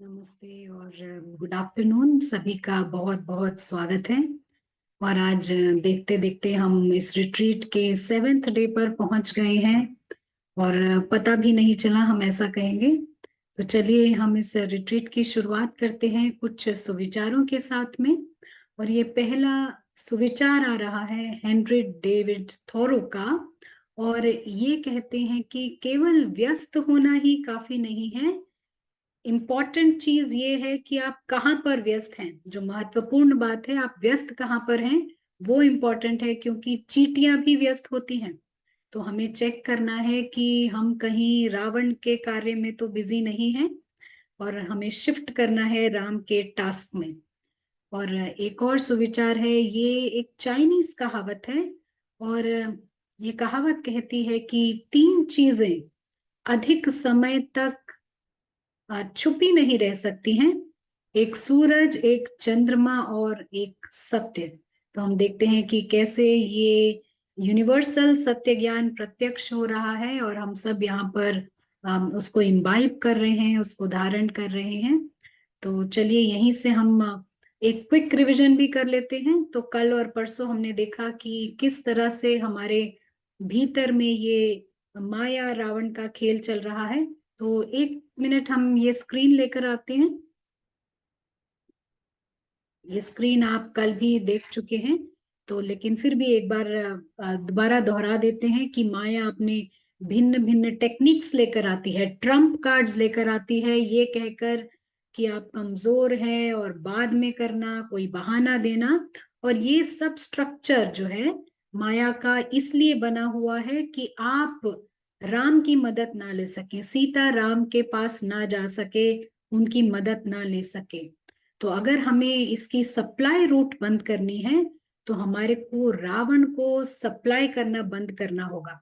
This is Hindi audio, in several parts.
नमस्ते और गुड आफ्टरनून। सभी का बहुत बहुत स्वागत है। और आज देखते देखते हम इस रिट्रीट के 7th डे पर पहुंच गए हैं और पता भी नहीं चला, हम ऐसा कहेंगे। तो चलिए हम इस रिट्रीट की शुरुआत करते हैं कुछ सुविचारों के साथ में। और ये पहला सुविचार आ रहा है हेनरी डेविड थोरो का। और ये कहते हैं कि केवल व्यस्त होना ही काफी नहीं है, इम्पॉर्टेंट चीज ये है कि आप कहाँ पर व्यस्त हैं। जो महत्वपूर्ण बात है, आप व्यस्त कहाँ पर हैं, वो इम्पॉर्टेंट है, क्योंकि चींटियां भी व्यस्त होती हैं। तो हमें चेक करना है कि हम कहीं रावण के कार्य में तो बिजी नहीं हैं, और हमें शिफ्ट करना है राम के टास्क में। और एक और सुविचार है, ये एक चाइनीज कहावत है। और ये कहावत कहती है कि 3 चीजें अधिक समय तक छुपी नहीं रह सकती हैं, एक सूरज, एक चंद्रमा और एक सत्य। तो हम देखते हैं कि कैसे ये यूनिवर्सल सत्य ज्ञान प्रत्यक्ष हो रहा है, और हम सब यहाँ पर उसको इम्बाइब कर रहे हैं, उसको धारण कर रहे हैं। तो चलिए यहीं से हम एक क्विक रिवीजन भी कर लेते हैं। तो कल और परसों हमने देखा कि किस तरह से हमारे भीतर में ये माया रावण का खेल चल रहा है। तो 1 मिनट हम ये स्क्रीन लेकर आते हैं। ये स्क्रीन आप कल भी देख चुके हैं, तो लेकिन फिर भी एक बार दोबारा दोहरा देते हैं कि माया अपने भिन्न भिन्न टेक्निक्स लेकर आती है, ट्रम्प कार्ड्स लेकर आती है, ये कहकर कि आप कमजोर हैं और बाद में करना, कोई बहाना देना। और ये सब स्ट्रक्चर जो है माया का इसलिए बना हुआ है कि आप राम की मदद ना ले सके, सीता राम के पास ना जा सके, उनकी मदद ना ले सके। तो अगर हमें इसकी सप्लाई रूट बंद करनी है, तो हमारे को रावण को सप्लाई करना बंद करना होगा।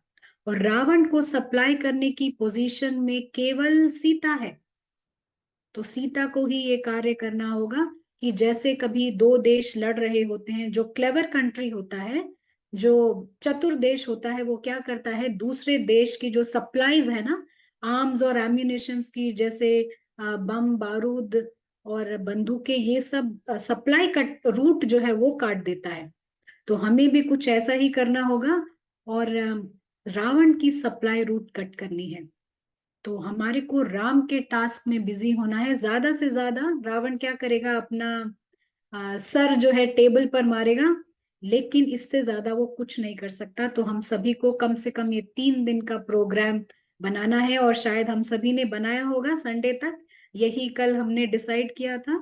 और रावण को सप्लाई करने की पोजीशन में केवल सीता है। तो सीता को ही ये कार्य करना होगा कि जैसे कभी दो देश लड़ रहे होते हैं, जो क्लेवर कंट्री होता है, जो चतुर देश होता है, वो क्या करता है, दूसरे देश की जो सप्लाईज है ना, आर्म्स और एम्यूनेशंस की, जैसे बम बारूद और बंदूकें, ये सब सप्लाई कट रूट जो है वो काट देता है। तो हमें भी कुछ ऐसा ही करना होगा, और रावण की सप्लाई रूट कट करनी है। तो हमारे को राम के टास्क में बिजी होना है। ज्यादा से ज्यादा रावण क्या करेगा, अपना सर जो है टेबल पर मारेगा, लेकिन इससे ज्यादा वो कुछ नहीं कर सकता। तो हम सभी को कम से कम ये 3 दिन का प्रोग्राम बनाना है, और शायद हम सभी ने बनाया होगा संडे तक, यही कल हमने डिसाइड किया था।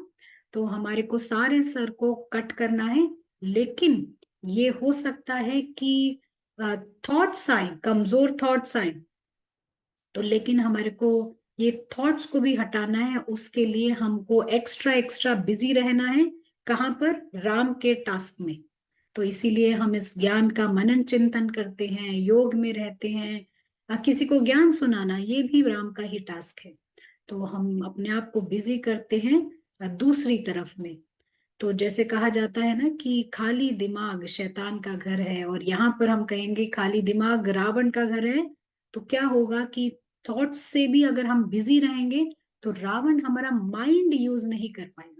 तो हमारे को सारे सर को कट करना है। लेकिन ये हो सकता है कि थॉट्स आए, कमजोर थॉट्स आए, तो लेकिन हमारे को ये थॉट्स को भी हटाना है। उसके लिए हमको एक्स्ट्रा एक्स्ट्रा बिजी रहना है। कहाँ पर, राम के टास्क में। तो इसीलिए हम इस ज्ञान का मनन चिंतन करते हैं, योग में रहते हैं। किसी को ज्ञान सुनाना ये भी राम का ही टास्क है। तो हम अपने आप को बिजी करते हैं दूसरी तरफ में। तो जैसे कहा जाता है ना कि खाली दिमाग शैतान का घर है, और यहाँ पर हम कहेंगे खाली दिमाग रावण का घर है। तो क्या होगा कि थॉट्स से भी अगर हम बिजी रहेंगे, तो रावण हमारा माइंड यूज नहीं कर पाएगा।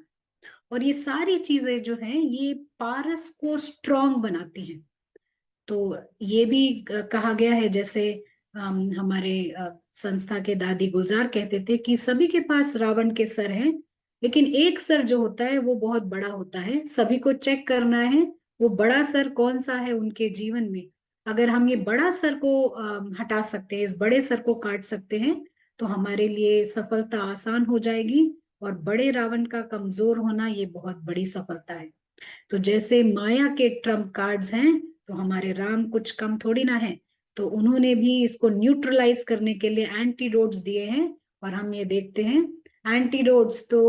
और ये सारी चीजें जो हैं ये पारस को स्ट्रांग बनाती हैं। तो ये भी कहा गया है, जैसे हमारे संस्था के दादी गुलजार कहते थे कि सभी के पास रावण के सर हैं, लेकिन एक सर जो होता है वो बहुत बड़ा होता है। सभी को चेक करना है वो बड़ा सर कौन सा है उनके जीवन में। अगर हम ये बड़ा सर को हटा सकते हैं, इस बड़े सर को काट सकते हैं, तो हमारे लिए सफलता आसान हो जाएगी। और बड़े रावण का कमजोर होना ये बहुत बड़ी सफलता है। तो जैसे माया के ट्रम्प कार्ड्स हैं, तो हमारे राम कुछ कम थोड़ी ना है। तो उन्होंने भी इसको न्यूट्रलाइज करने के लिए एंटीडोट्स दिए हैं। और हम ये देखते हैं एंटीडोट्स तो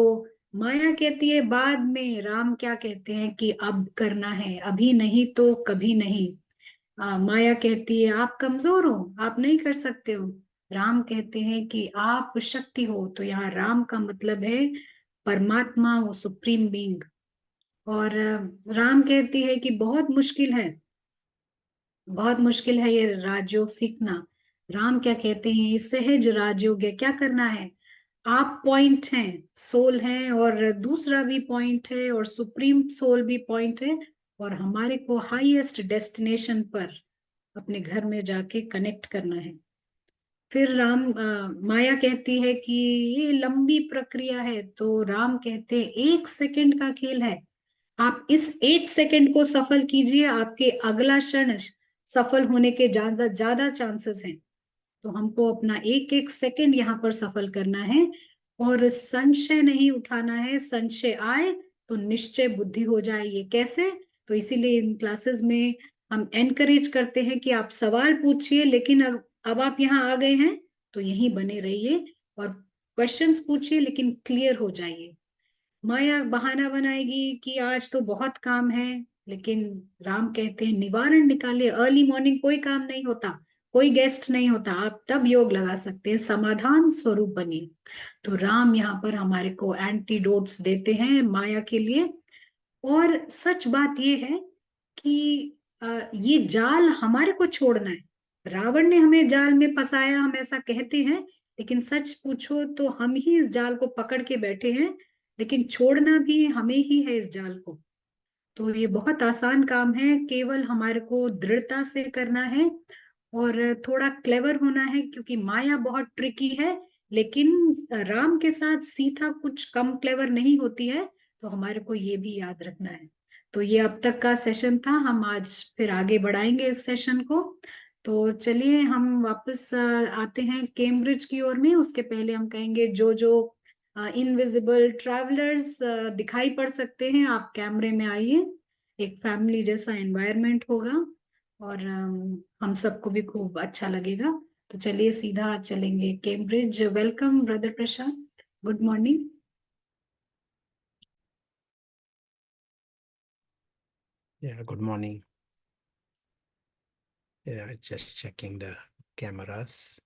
माया कहती है बाद में, राम क्या कहते हैं कि अब करना है, अभी नहीं तो कभी नहीं। माया कहती है आप कमजोर हो, आप नहीं कर सकते हो। राम कहते हैं कि आप शक्ति हो। तो यहाँ राम का मतलब है परमात्मा, वो सुप्रीम बीइंग। और राम कहती है कि बहुत मुश्किल है, बहुत मुश्किल है ये राजयोग सीखना। राम क्या कहते हैं, ये सहज राजयोग है, क्या करना है, आप पॉइंट हैं, सोल हैं, और दूसरा भी पॉइंट है, और सुप्रीम सोल भी पॉइंट है, और हमारे को हाईएस्ट डेस्टिनेशन पर अपने घर में जाके कनेक्ट करना है। फिर माया कहती है कि ये लंबी प्रक्रिया है, तो राम कहते हैं 1 सेकंड का खेल है। आप इस 1 सेकंड को सफल कीजिए, आपके अगला क्षण सफल होने के ज्यादा ज्यादा चांसेस हैं। तो हमको अपना एक एक सेकंड यहाँ पर सफल करना है, और संशय नहीं उठाना है। संशय आए तो निश्चय बुद्धि हो जाए। ये कैसे? तो इसीलिए इन क्लासेस में हम एनकरेज करते हैं कि आप सवाल पूछिए, लेकिन अब आप यहाँ आ गए हैं तो यहीं बने रहिए और क्वेश्चंस पूछिए, लेकिन क्लियर हो जाइए। माया बहाना बनाएगी कि आज तो बहुत काम है, लेकिन राम कहते हैं निवारण निकालिए। अर्ली मॉर्निंग कोई काम नहीं होता, कोई गेस्ट नहीं होता, आप तब योग लगा सकते हैं, समाधान स्वरूप बनिए। तो राम यहाँ पर हमारे को एंटीडोट्स देते हैं माया के लिए। और सच बात ये है कि ये जाल हमारे को छोड़ना है। रावण ने हमें जाल में फंसाया, हम ऐसा कहते हैं, लेकिन सच पूछो तो हम ही इस जाल को पकड़ के बैठे हैं, लेकिन छोड़ना भी हमें ही है इस जाल को। तो ये बहुत आसान काम है, केवल हमारे को दृढ़ता से करना है और थोड़ा क्लेवर होना है, क्योंकि माया बहुत ट्रिकी है। लेकिन राम के साथ सीता कुछ कम क्लेवर नहीं होती है, तो हमारे को ये भी याद रखना है। तो ये अब तक का सेशन था, हम आज फिर आगे बढ़ाएंगे इस सेशन को। तो चलिए हम वापस आते हैं कैम्ब्रिज की ओर में। उसके पहले हम कहेंगे जो जो इनविजिबल ट्रैवलर्स दिखाई पड़ सकते हैं, आप कैमरे में आइए। एक फैमिली जैसा एनवायरनमेंट होगा, और हम सबको भी खूब अच्छा लगेगा। तो चलिए सीधा चलेंगे Cambridge. Welcome brother Prashant, good morning. Yeah, good morning. Yeah, just checking the cameras.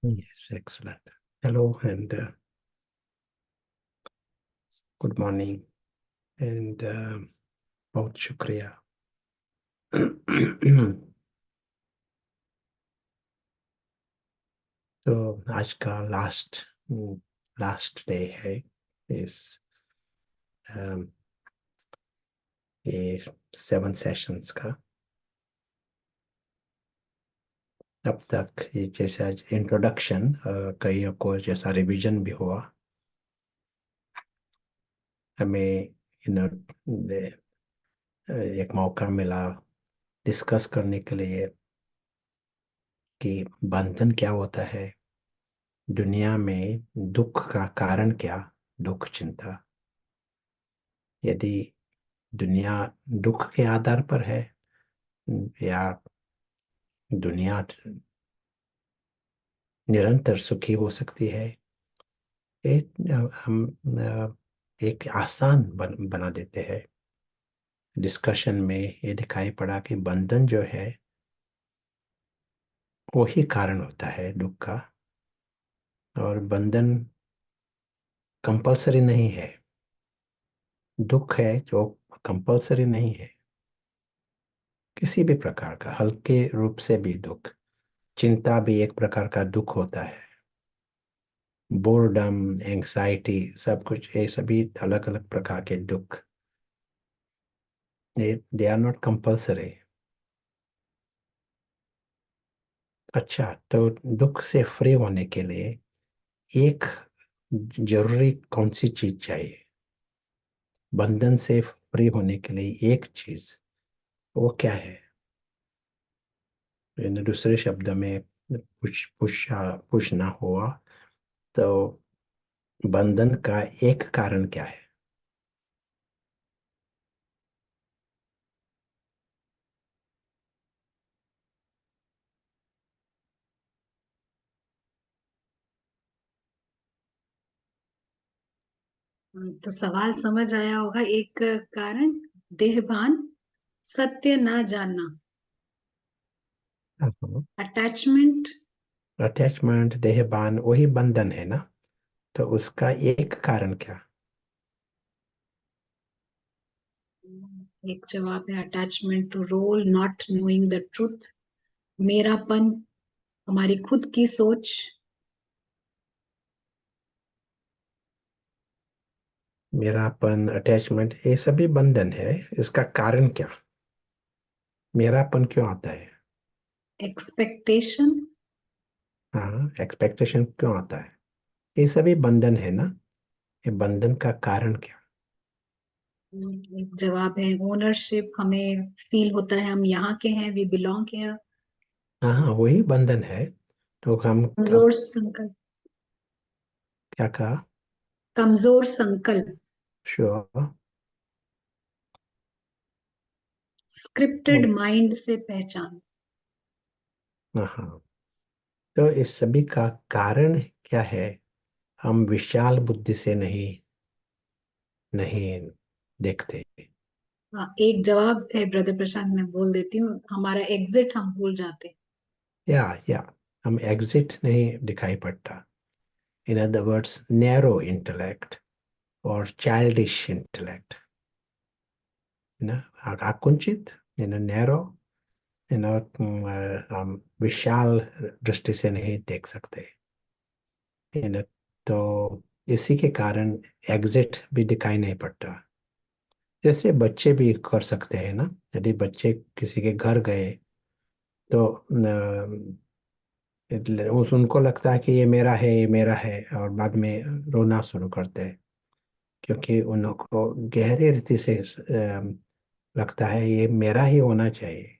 Yes, excellent. Hello and good morning and बहुत शुक्रिया. तो आज का लास्ट डे है इस ये 7 सेशंस का. अब तक ये जैसा इंट्रोडक्शन, कईयों को जैसा रिवीजन भी हुआ, हमें एक मौका मिला डिस्कस करने के लिए कि बंधन क्या होता है, दुनिया में दुख का कारण क्या, दुख चिंता. यदि दुनिया दुख के आधार पर है या दुनिया निरंतर सुखी हो सकती है, हम एक आसान बना देते हैं. डिस्कशन में ये दिखाई पड़ा कि बंधन जो है वो ही कारण होता है दुख का, और बंधन कंपलसरी नहीं है. दुख है जो कंपलसरी नहीं है, किसी भी प्रकार का हल्के रूप से भी दुख. चिंता भी एक प्रकार का दुख होता है. बोर्डम, एंग्जाइटी, सब कुछ ये सभी अलग अलग प्रकार के दुख. They are not compulsory. अच्छा, तो दुख से फ्री होने के लिए एक जरूरी कौन सी चीज चाहिए? बंधन से फ्री होने के लिए एक चीज, वो क्या है? दूसरे शब्द में पूछना हुआ तो बंधन का एक कारण क्या है? तो सवाल समझ आया होगा। एक कारण, देहभान, सत्य ना जानना, अटैचमेंट। अटैचमेंट, देहबान, वही बंधन है ना। तो उसका एक कारण क्या? एक जवाब है attachment to role, not knowing the truth, मेरापन, हमारी खुद की सोच। मेरापन, अटैचमेंट, ये सभी बंधन है। इसका कारण क्या? मेरापन क्यों आता है? एक्सपेक्टेशन। हाँ, एक्सपेक्टेशन क्यों आता है? ये सभी बंधन है ना। ये बंधन का कारण क्या? एक जवाब है ओनरशिप, हमें फील होता है हम यहाँ के हैं, वी बिलोंग हियर। हाँ हाँ, वही बंधन है। तो हम अब कमजोर संकल्प। क्या कहा? कमजोर संकल्प। श्योर। स्क्रिप्टेड माइंड से पहचान। हाँ, तो इस सभी का कारण क्या है? हम विशाल बुद्धि से नहीं नहीं देखते। हाँ, एक जवाब है ब्रदर प्रशांत, मैं बोल देती हूँ, हमारा एग्जिट हम भूल जाते हैं। या हम एग्जिट नहीं दिखाई पड़ता। In other words, narrow intellect और चाइल्डिश इंटेलेक्ट, ना, आकुंचित, नैरो, हम विशाल दृष्टि से नहीं देख सकते। इन तो इसी के कारण एग्जिट भी दिखाई नहीं पड़ता। जैसे बच्चे भी कर सकते हैं ना। यदि बच्चे किसी के घर गए तो उनको लगता है कि ये मेरा है, ये मेरा है, और बाद में रोना शुरू करते हैं, क्योंकि उनको गहरे रीति से लगता है ये मेरा ही होना चाहिए।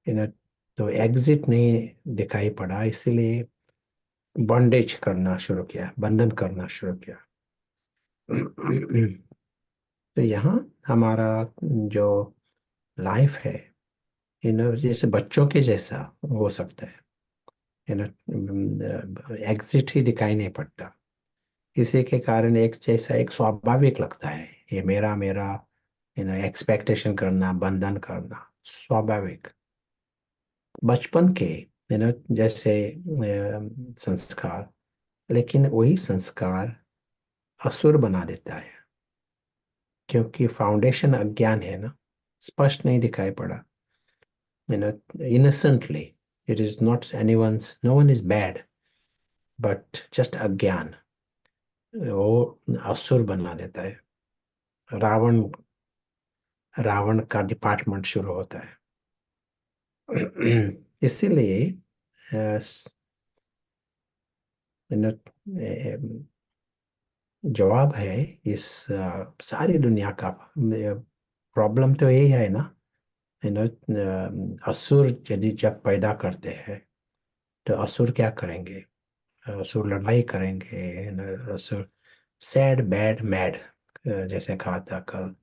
इन तो एग्जिट नहीं दिखाई पड़ा, इसीलिए बॉन्डेज करना शुरू किया, बंधन करना शुरू किया। तो यहाँ हमारा जो लाइफ है, जैसे बच्चों के जैसा हो सकता है। एग्जिट ही दिखाई नहीं पड़ता। इसी के कारण एक जैसा, एक स्वाभाविक लगता है, ये मेरा मेरा, एक्सपेक्टेशन करना, बंधन करना स्वाभाविक। बचपन के जैसे संस्कार, लेकिन वही संस्कार असुर बना देता है, क्योंकि फाउंडेशन अज्ञान है ना, स्पष्ट नहीं दिखाई पड़ा। Innocently, it is not anyone's, no one is bad, but just अज्ञान वो असुर बना देता है। रावण रावण का डिपार्टमेंट शुरू होता है। इसीलिए अ, जवाब है इस सारी दुनिया का प्रॉब्लम तो यही है ना। असुर यदि जब पैदा करते हैं तो असुर क्या करेंगे? असुर लड़ाई करेंगे, असुर सैड बैड मैड, जैसे कहा था कल।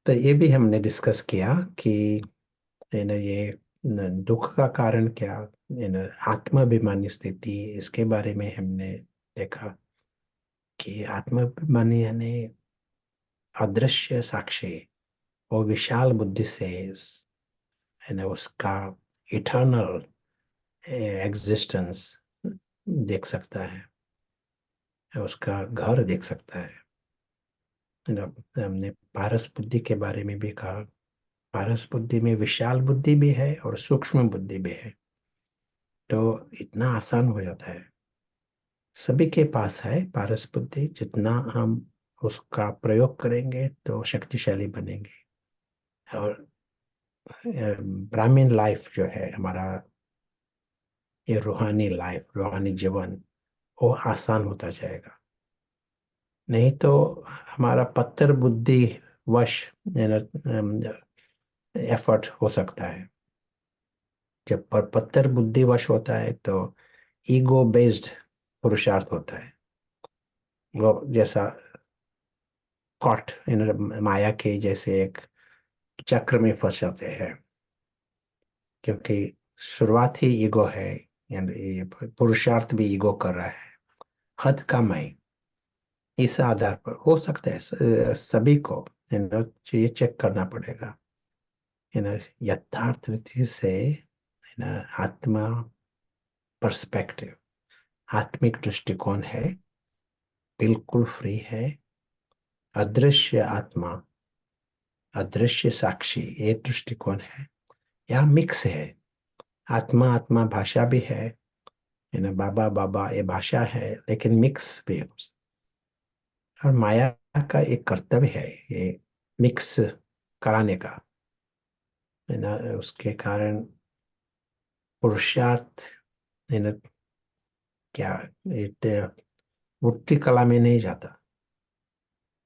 तो ये भी हमने डिस्कस किया कि ये दुख का कारण क्या, आत्माभिमानी स्थिति, इसके बारे में हमने देखा कि आत्माभिमानी यानी अदृश्य साक्षी, वो विशाल बुद्धि से उसका इटर्नल एग्जिस्टेंस देख सकता है, उसका घर देख सकता है। हमने पारस बुद्धि के बारे में भी कहा। पारस बुद्धि में विशाल बुद्धि भी है और सूक्ष्म बुद्धि भी है। तो इतना आसान हो जाता है, सभी के पास है पारस बुद्धि। जितना हम उसका प्रयोग करेंगे तो शक्तिशाली बनेंगे। और ब्राह्मण लाइफ जो है हमारा, ये रूहानी लाइफ, रूहानी जीवन, वो आसान होता जाएगा। नहीं तो हमारा पत्थर बुद्धि वश एफर्ट हो सकता है। जब पर पत्थर बुद्धि वश होता है तो ईगो बेस्ड पुरुषार्थ होता है। वो जैसा कॉट इन माया के जैसे एक चक्र में फंस जाते हैं, क्योंकि शुरुआत ही ईगो है, यानी ये पुरुषार्थ भी ईगो कर रहा है, हद का मैं, इस आधार पर हो सकता है सभी को ये चेक करना पड़ेगा यथार्थ रीति से आत्मा पर्सपेक्टिव, आत्मिक दृष्टिकोण है, बिल्कुल फ्री है। अदृश्य आत्मा, अदृश्य साक्षी, ये दृष्टिकोण है। या मिक्स है, आत्मा आत्मा भाषा भी है, बाबा बाबा ये भाषा है, लेकिन मिक्स भी है। और माया का एक कर्तव्य है ये मिक्स कराने का, उसके कारण पुरुषार्थ क्या मूर्ति कला में नहीं जाता,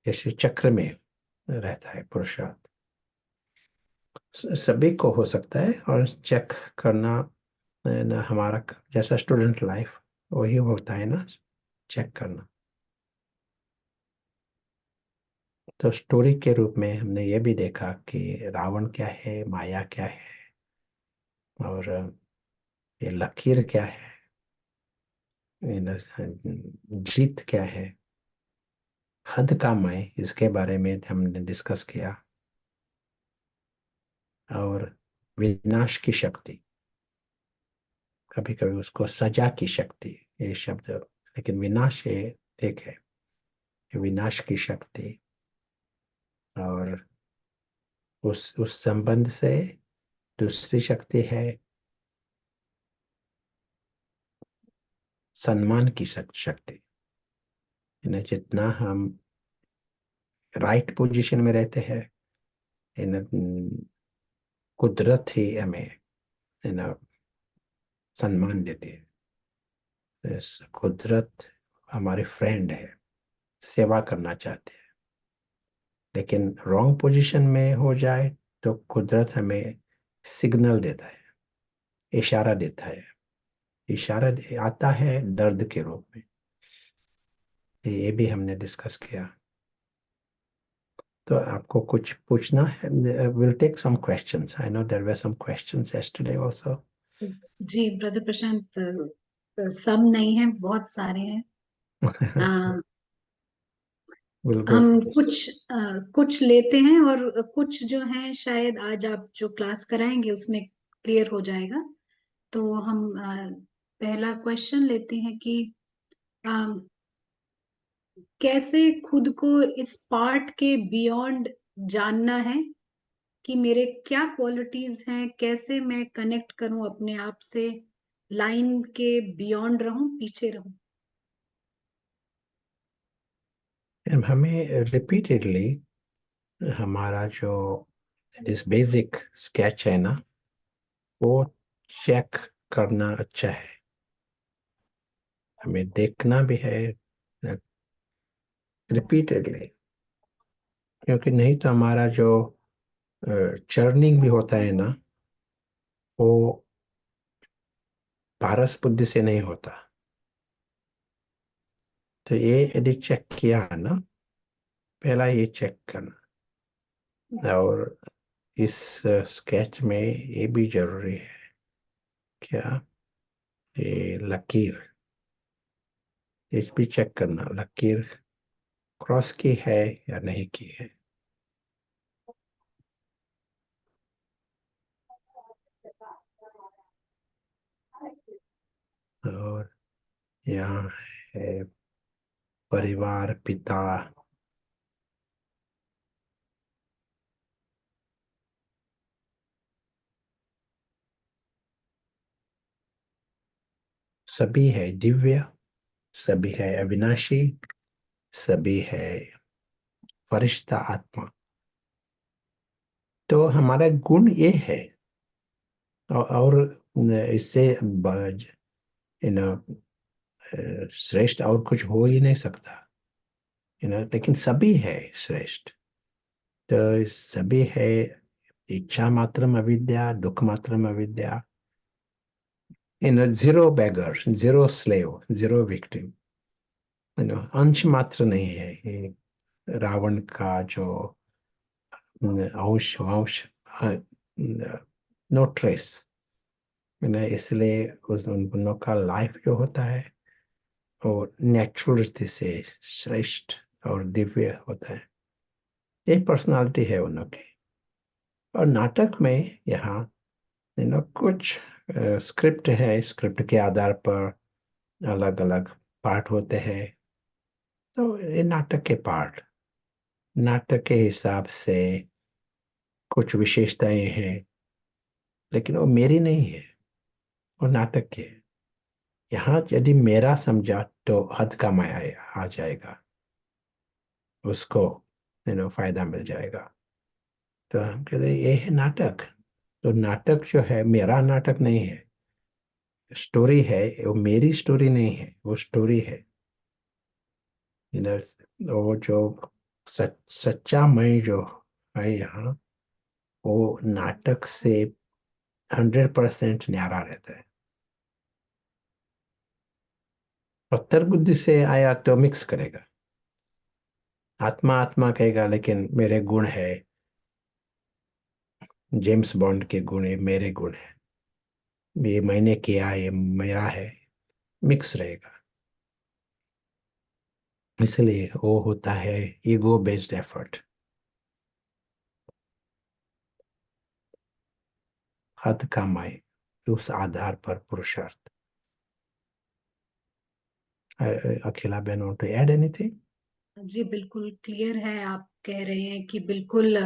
जैसे चक्र में रहता है पुरुषार्थ। सभी को हो सकता है, और चेक करना हमारा जैसा स्टूडेंट लाइफ वही होता है ना, चेक करना। तो स्टोरी के रूप में हमने ये भी देखा कि रावण क्या है, माया क्या है, और ये लकीर क्या है, जीत क्या है, हद का मैं, इसके बारे में हमने डिस्कस किया। और विनाश की शक्ति, कभी कभी उसको सजा की शक्ति ये शब्द, लेकिन विनाश ये ठीक है, विनाश की शक्ति। और उस संबंध से दूसरी शक्ति है सम्मान की शक्ति। जितना हम राइट पोजीशन में रहते हैं, कुदरत ही हमें सम्मान देती है। कुदरत हमारे फ्रेंड है, सेवा करना चाहते हैं। लेकिन रॉन्ग पोजीशन में हो जाए तो कुदरत हमें सिग्नल देता है, इशारा देता है। इशारा आता है दर्द के रूप में, ये भी हमने डिस्कस किया। तो आपको कुछ पूछना है? Will take some questions, I know there were some questions yesterday also. जी ब्रदर प्रशांत, सब नहीं है, बहुत सारे हैं। विल गो हम फॉर कुछ लेते हैं, और कुछ जो है शायद आज आप जो क्लास कराएंगे उसमें क्लियर हो जाएगा। तो हम पहला क्वेश्चन लेते हैं कि अ, कैसे खुद को इस पार्ट के बियॉन्ड जानना है, कि मेरे क्या क्वालिटीज हैं, कैसे मैं कनेक्ट करूं अपने आप से, लाइन के बियॉन्ड रहूं, पीछे रहूं। हमें रिपीटेडली हमारा जो इस बेसिक स्केच है ना, वो चेक करना अच्छा है। हमें देखना भी है रिपीटेडली, क्योंकि नहीं तो हमारा जो चर्निंग भी होता है ना, वो पारस बुद्धि से नहीं होता। तो ये यदि चेक किया ना, पहला ये चेक करना। और इस स्केच में ये भी जरूरी है, क्या ये लकीर, ये भी चेक करना, लकीर क्रॉस की है या नहीं की है। और यहाँ है परिवार, पिता, सभी है दिव्य, सभी है अविनाशी, सभी है फरिश्ता आत्मा। तो हमारा गुण ये है, और इससे श्रेष्ठ और कुछ हो ही नहीं सकता, लेकिन सभी है श्रेष्ठ। तो सभी है इच्छा मात्रम अविद्या, दुख मात्रम अविद्या, zero beggar, zero slave, zero victim, अंश मात्र नहीं है ये रावण का जो अंश वंश, नो ट्रेस। इसलिए उन दोनों का लाइफ जो होता है और नेचुरल रीति से श्रेष्ठ और दिव्य होता है। एक पर्सनालिटी है उनकी। और नाटक में यहाँ कुछ स्क्रिप्ट है, स्क्रिप्ट के आधार पर अलग अलग पार्ट होते हैं। तो ये नाटक के पार्ट, नाटक के हिसाब से कुछ विशेषताएं हैं, लेकिन वो मेरी नहीं है, वो नाटक की है। यहाँ यदि मेरा समझा तो हद का माया आ जाएगा, उसको फायदा मिल जाएगा। तो हम कहते हैं ये है नाटक। तो नाटक जो है मेरा नाटक नहीं है, स्टोरी है, वो मेरी स्टोरी नहीं है, वो स्टोरी है। वो जो सच्चा मैं जो है यहाँ, वो नाटक से 100% न्यारा रहता है। पत्थर बुद्धि से आया तो मिक्स करेगा, आत्मा आत्मा कहेगा, लेकिन मेरे गुण है, जेम्स बॉन्ड के गुण है, मेरे गुण है, ये मैंने किया, ये मेरा है, मिक्स रहेगा। इसलिए वो होता है ईगो बेस्ड एफर्ट, हद का मैं, उस आधार पर पुरुषार्थ। Akhila ben want to add anything? जी बिल्कुल क्लियर है। आप कह रहे हैं कि बिल्कुल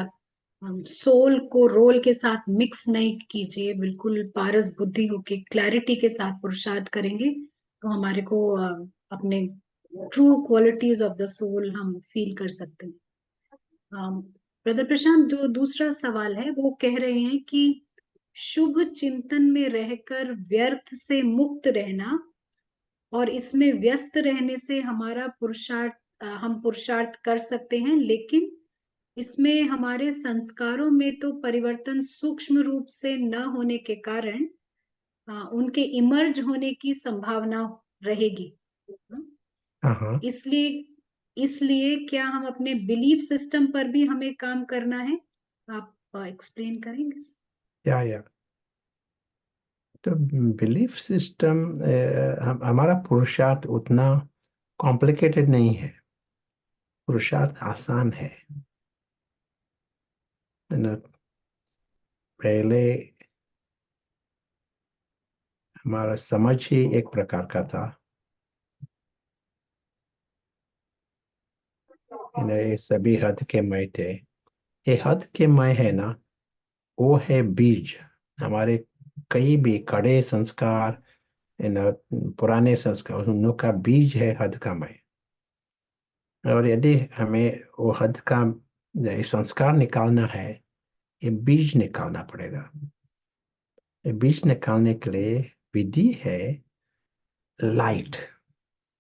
सोल को रोल के साथ मिक्स नहीं कीजिए, बिल्कुल पारस बुद्धि होके क्लैरिटी के साथ पुरुषार्थ करेंगे तो हमारे को अपने true qualities of the soul हम फील कर सकते हैं। ब्रदर प्रशांत, जो दूसरा सवाल है वो कह रहे हैं कि शुभ चिंतन में रहकर व्यर्थ से मुक्त रहना और इसमें व्यस्त रहने से हमारा पुरुषार्थ, हम पुरुषार्थ कर सकते हैं, लेकिन इसमें हमारे संस्कारों में तो परिवर्तन सूक्ष्म रूप से न होने के कारण उनके इमर्ज होने की संभावना रहेगी। हाँ हाँ। इसलिए इसलिए क्या हम अपने बिलीफ सिस्टम पर भी हमें काम करना है? आप एक्सप्लेन करेंगे? या तो बिलीफ सिस्टम, हमारा पुरुषार्थ उतना कॉम्प्लिकेटेड नहीं है, पुरुषार्थ आसान है ना। पहले हमारा समझ ही एक प्रकार का था, ये सभी हद के मय थे। ये हद के मय है ना, वो है बीज। हमारे कई भी कड़े संस्कार, पुराने संस्कार, उनका बीज है हद का मय। और यदि हमें वो हद का संस्कार निकालना है, ये बीज निकालना पड़ेगा। ये बीज निकालने के लिए विधि है लाइट,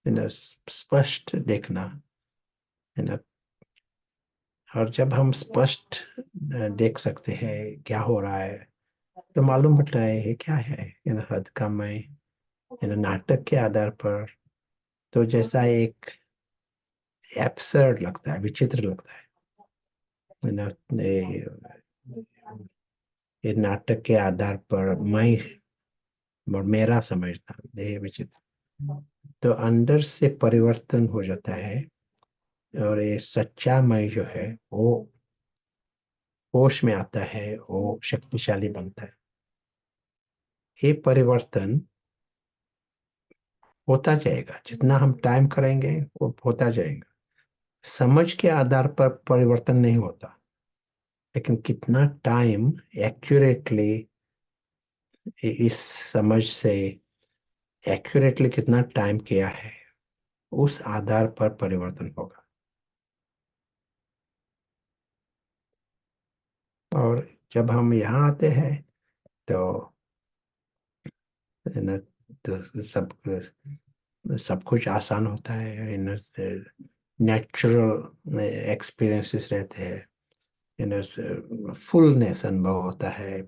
स्पष्ट देखना, है ना। और जब हम स्पष्ट देख सकते हैं क्या हो रहा है, तो मालूम पड़ता है ये क्या है, हद का मैं, नाटक के आधार पर। तो जैसा एक एब्सर्ड लगता है, विचित्र लगता है ना, ये नाटक के आधार पर मैं और मेरा समझना, ये विचित्र। तो अंदर से परिवर्तन हो जाता है, और ये सच्चा मैं जो है वो होश में आता है, वो शक्तिशाली बनता है। ये परिवर्तन होता जाएगा, जितना हम टाइम करेंगे वो होता जाएगा। समझ के आधार पर परिवर्तन नहीं होता, लेकिन कितना टाइम एक्यूरेटली, इस समझ से एक्यूरेटली कितना टाइम किया है, उस आधार पर परिवर्तन होगा। और जब हम यहाँ आते हैं तो न, तो सब कुछ आसान होता है, नेचुरल एक्सपीरियंसेस रहते हैं, फुलनेस अनुभव होता है,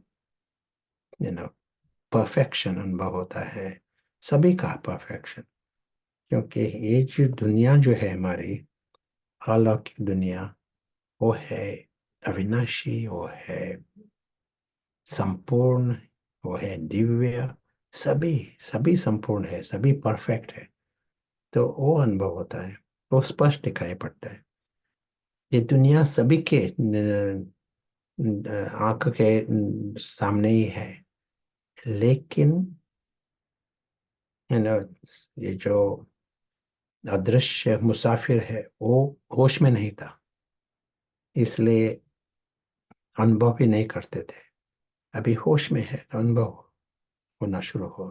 परफेक्शन अनुभव होता है, सभी का परफेक्शन। क्योंकि ये जो दुनिया जो है हमारी अलौकिक दुनिया, वो है अविनाशी, वो है संपूर्ण, वो है दिव्य, सभी सभी संपूर्ण है, सभी परफेक्ट है। तो वो अनुभव होता है, वो स्पष्ट दिखाई पड़ता है। ये दुनिया सभी के आंख के सामने ही है, लेकिन ये जो अदृश्य मुसाफिर है वो होश में नहीं था, इसलिए अनुभव भी नहीं करते थे। अभी होश में है तो अनुभव होना शुरू हो।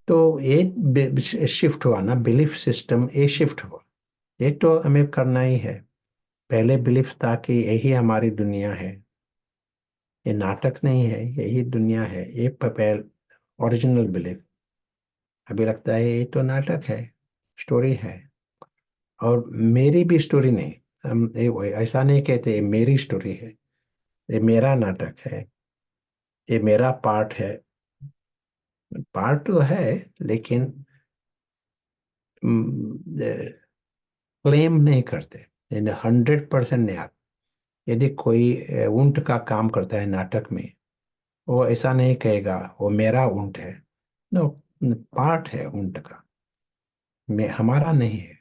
तो ये शिफ्ट हुआ ना, बिलीफ सिस्टम, ये शिफ्ट हुआ। ये तो हमें करना ही है। पहले बिलीफ था कि यही हमारी दुनिया है, ये नाटक नहीं है, यही दुनिया है, ये पहले ओरिजिनल बिलीफ। अभी लगता है ये तो नाटक है, स्टोरी है। और मेरी भी स्टोरी नहीं, हम ऐसा नहीं कहते ये मेरी स्टोरी है, ये मेरा नाटक है, ये मेरा पार्ट है। पार्ट तो है, लेकिन क्लेम नहीं करते, 100% नहीं आते। यदि कोई ऊंट का काम करता है नाटक में, वो ऐसा नहीं कहेगा वो मेरा ऊंट है। नो, पार्ट है ऊंट का, मैं हमारा नहीं है,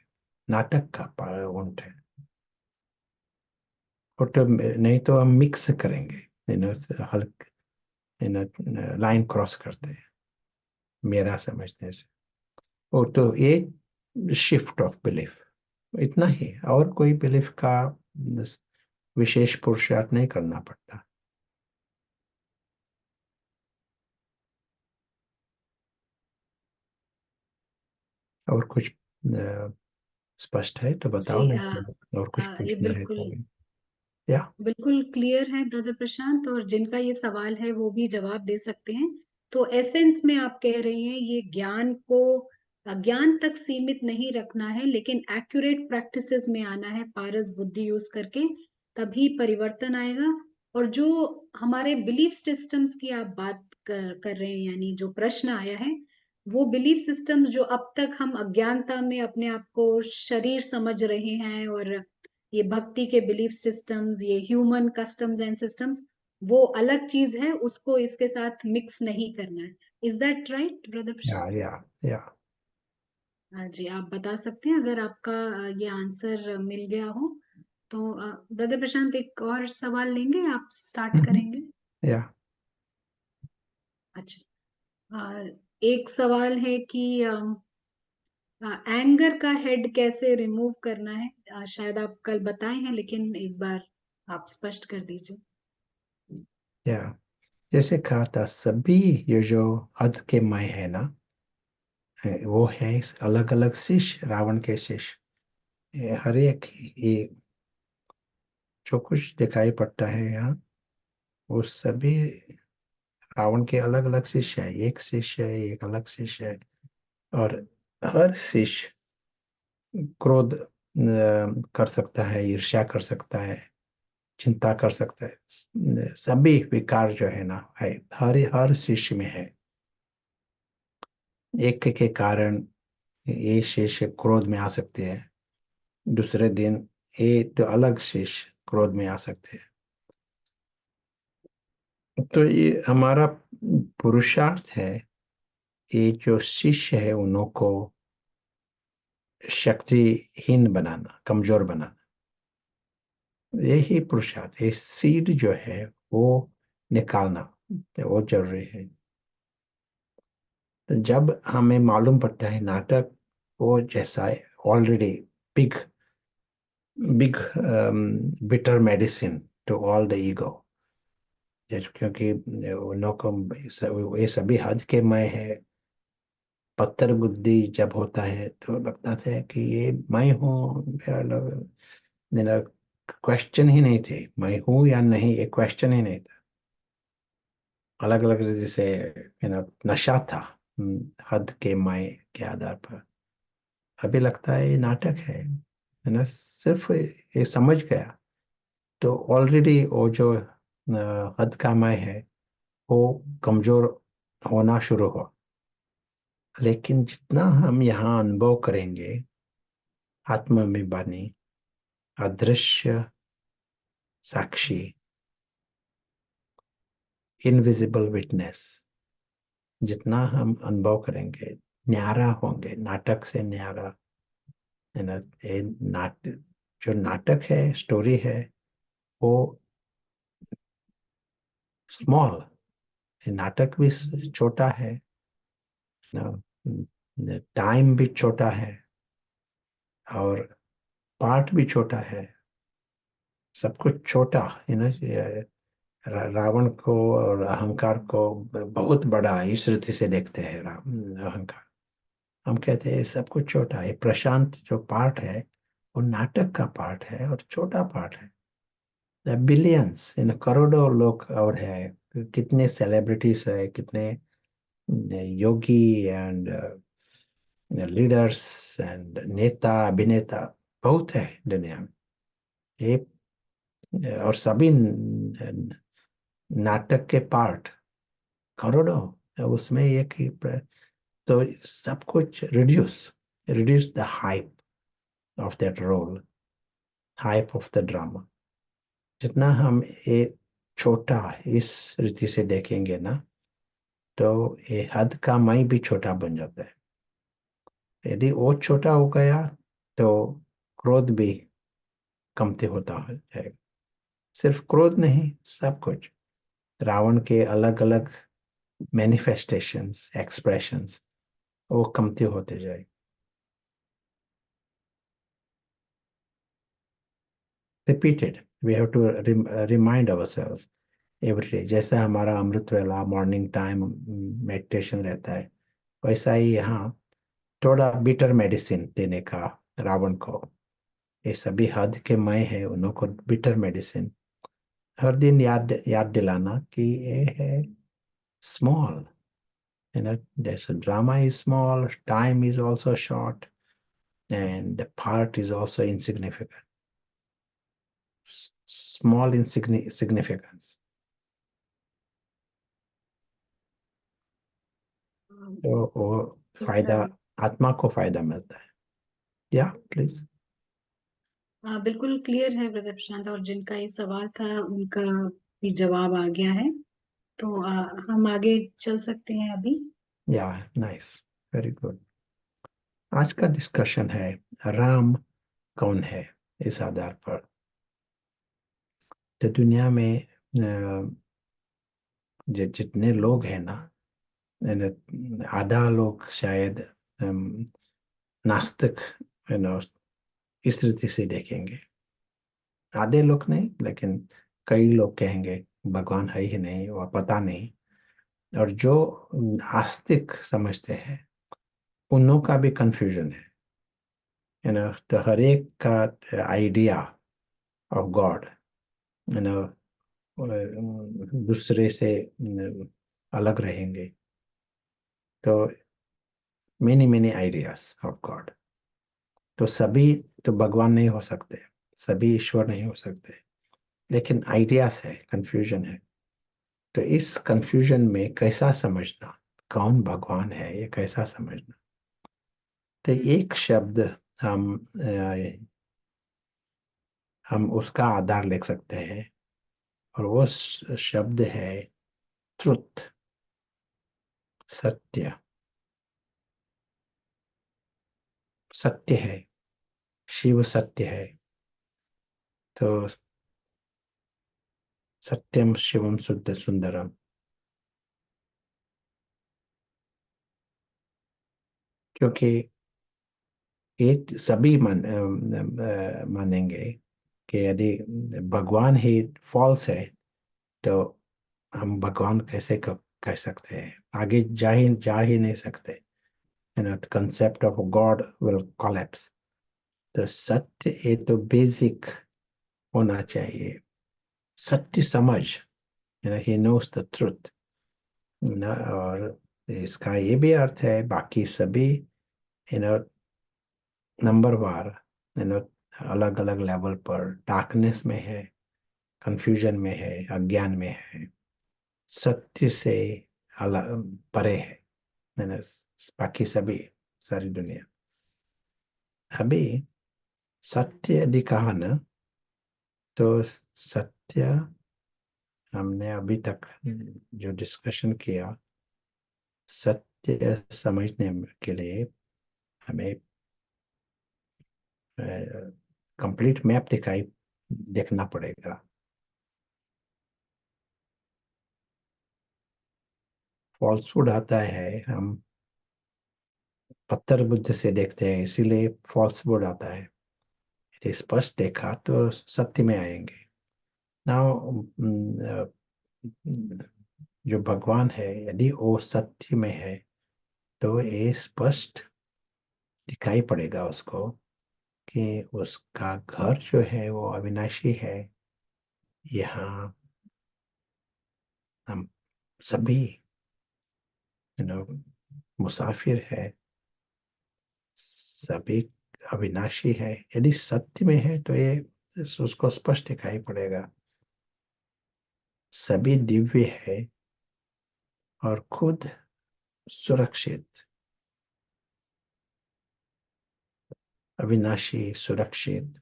नाटक का ऊंट है। और तो नहीं तो हम मिक्स करेंगे, हल्क लाइन क्रॉस करते हैं मेरा समझने से। वो तो ये शिफ्ट ऑफ बिलीफ, इतना ही, और कोई बिलीफ का विशेष पुरुषार्थ नहीं करना पड़ता। और कुछ स्पष्ट है तो बताओ, जी नहीं तो और कुछ ये पूछना है बिल्कुल तो। या बिल्कुल क्लियर है ब्रदर प्रशांत, और जिनका ये सवाल है वो भी जवाब दे सकते हैं। तो एसेंस में आप कह रहे हैं ये ज्ञान को ज्ञान तक सीमित नहीं रखना है, लेकिन एक्यूरेट प्रैक्टिसेस में आना है, पारस बुद्धि यूज करके, तभी परिवर्तन आएगा। और जो हमारे बिलीफ सिस्टम्स की आप बात कर रहे हैं, यानी जो प्रश्न आया है, वो बिलीफ सिस्टम्स जो अब तक हम अज्ञानता में अपने आप को शरीर समझ रहे हैं, और ये भक्ति के बिलीफ सिस्टम्स, ये ह्यूमन कस्टम्स एंड सिस्टम्स, वो अलग चीज है, उसको इसके साथ मिक्स नहीं करना है। इज दैट राइट ब्रदर या प्रशांत? या या हाँ जी, आप बता सकते हैं अगर आपका ये आंसर मिल गया हो तो। ब्रदर प्रशांत, एक और सवाल लेंगे, आप स्टार्ट करेंगे? या अच्छा, एक सवाल है कि एंगर का हेड कैसे रिमूव करना है? शायद आप कल बताए हैं, लेकिन एक बार आप स्पष्ट कर दीजिए। या जैसे कहा था, सभी ये जो हद के मय है ना, वो है अलग अलग शिष्य, रावण के शिष्य। हर एक ये जो कुछ दिखाई पड़ता है यहाँ, वो सभी रावण के अलग अलग शिष्य है। एक शिष्य है, एक अलग शिष्य है। और हर शिष्य क्रोध कर सकता है, ईर्ष्या कर सकता है, चिंता कर सकता है। सभी विकार जो है ना, है हर हर शिष्य में है। एक के कारण ये शिष्य क्रोध में आ सकते हैं, दूसरे दिन ये तो अलग शिष्य क्रोध में आ सकते हैं। तो ये हमारा पुरुषार्थ है, ये जो शिष्य है उन्हों को शक्तिहीन बनाना, कमजोर बनाना। यही पुरुषार्थ, ये सीड जो है वो निकालना, वो जरूरी है। तो जब हमें मालूम पड़ता है नाटक वो जैसा है, already big big bitter medicine to all the ego, क्योंकि उन को ये सभी हद के मैं है। पत्थर बुद्धि जब होता है तो लगता था कि ये मैं हूँ, मेरा क्वेश्चन ही नहीं थे, मैं हूँ या नहीं, ये क्वेश्चन ही नहीं था। अलग अलग जैसे नशा था हद के मैं के आधार पर। अभी लगता है ये नाटक है ना, सिर्फ ये समझ गया तो ऑलरेडी वो जो हद का मैं है वो कमजोर होना शुरू हो। लेकिन जितना हम यहाँ अनुभव करेंगे, आत्मा में बनी अदृश्य साक्षी, इनविजिबल विटनेस, जितना हम अनुभव करेंगे, न्यारा होंगे, नाटक से न्यारा है ना। जो नाटक है, स्टोरी है, वो स्मॉल, नाटक भी छोटा है ना, टाइम भी छोटा है और पार्ट भी छोटा है, सब कुछ छोटा है ना। रावण को और अहंकार को बहुत बड़ा इस रीति से देखते हैं। अहंकार, हम कहते हैं सब कुछ छोटा है। प्रशांत जो पार्ट है वो नाटक का पार्ट है और छोटा पार्ट है। बिलियंस, इन करोड़ों लोग और है, कितने सेलिब्रिटीज है, कितने योगी एंड लीडर्स एंड नेता अभिनेता बहुत है दुनिया में। ये और सभी नाटक के पार्ट करोड़ों, उसमें एक ही तो सब कुछ reduce the hype of that role, hype of the drama. जितना हम ये छोटा इस रीति से देखेंगे ना, तो ये हद का मई भी छोटा बन जाता है। यदि वो छोटा हो गया तो क्रोध भी कमती होता जाएगा। सिर्फ क्रोध नहीं, सब कुछ, रावण के अलग अलग मैनिफेस्टेशंस, एक्सप्रेशंस, वो कमती होते जाए। Repeated, we have to remind ourselves every day. जैसा हमारा अमृत वेला मॉर्निंग टाइम मेडिटेशन रहता है, वैसा ही यहाँ थोड़ा बिटर मेडिसिन देने का रावण को। ये सभी हद के मय है, उनको बिटर मेडिसिन हर दिन याद याद दिलाना कि ये है small, you know, there's a drama is small, time is also short, and the part is also insignificant. Small insignificance. तो वो फायदा, आत्मा को फायदा मिलता है। या प्लीज। बिल्कुल क्लियर है ब्रदर प्रशांत, और जिनका ये सवाल था उनका भी जवाब आ गया है, तो हम आगे चल सकते हैं अभी। या नाइस, वेरी गुड। आज का डिस्कशन है राम कौन है। इस आधार पर तो दुनिया में जितने लोग हैं ना, आधा लोग शायद नास्तिक इस रीति से देखेंगे। आधे लोग नहीं, लेकिन कई लोग कहेंगे भगवान है ही नहीं, वह पता नहीं। और जो आस्तिक समझते हैं, उन का भी कंफ्यूजन है। तो हर एक का आइडिया ऑफ गॉड दूसरे से अलग रहेंगे। तो many many ideas of God. तो सभी तो भगवान नहीं हो सकते, सभी ईश्वर नहीं हो सकते, लेकिन आइडियाज है, कंफ्यूजन है। तो इस कंफ्यूजन में कैसा समझना कौन भगवान है, ये कैसा समझना। तो एक शब्द हम उसका आधार ले सकते हैं, और वो शब्द है ट्रुथ, सत्य। सत्य है, शिव सत्य है। तो सत्यम शिवम शुद्ध सुंदरम। क्योंकि ये सभी मानेंगे कि यदि भगवान ही फॉल्स है, तो हम भगवान कैसे कह सकते हैं, आगे जा ही नहीं सकते। Concept of God will collapse. तो सत्य ये तो बेसिक होना चाहिए, सत्य समझ, ही नोस द ट्रुथ। और इसका ये भी अर्थ है बाकी सभी you no number war, you अलग अलग लेवल पर डार्कनेस में है, कंफ्यूजन में है, अज्ञान में है, सत्य से अलग परे है। मैंने बाकी सभी सारी दुनिया। अभी सत्य यदि कहा ना, तो सत्य हमने अभी तक जो डिस्कशन किया, सत्य समझने के लिए हमें कंप्लीट मैप देखना पड़ेगा। फॉल्सहुड आता है, हम पत्थर बुद्ध से देखते हैं, इसीलिए फॉल्सहुड आता है। यदि स्पष्ट देखा तो सत्य में आएंगे। नाउ जो भगवान है, यदि वो सत्य में है तो ये स्पष्ट दिखाई पड़ेगा उसको कि उसका घर जो है वो अविनाशी है। यहाँ हम सभी मुसाफिर है, सभी अविनाशी है। यदि सत्य में है तो ये उसको स्पष्ट दिखाई पड़ेगा। सभी दिव्य है और खुद सुरक्षित, अविनाशी, सुरक्षित।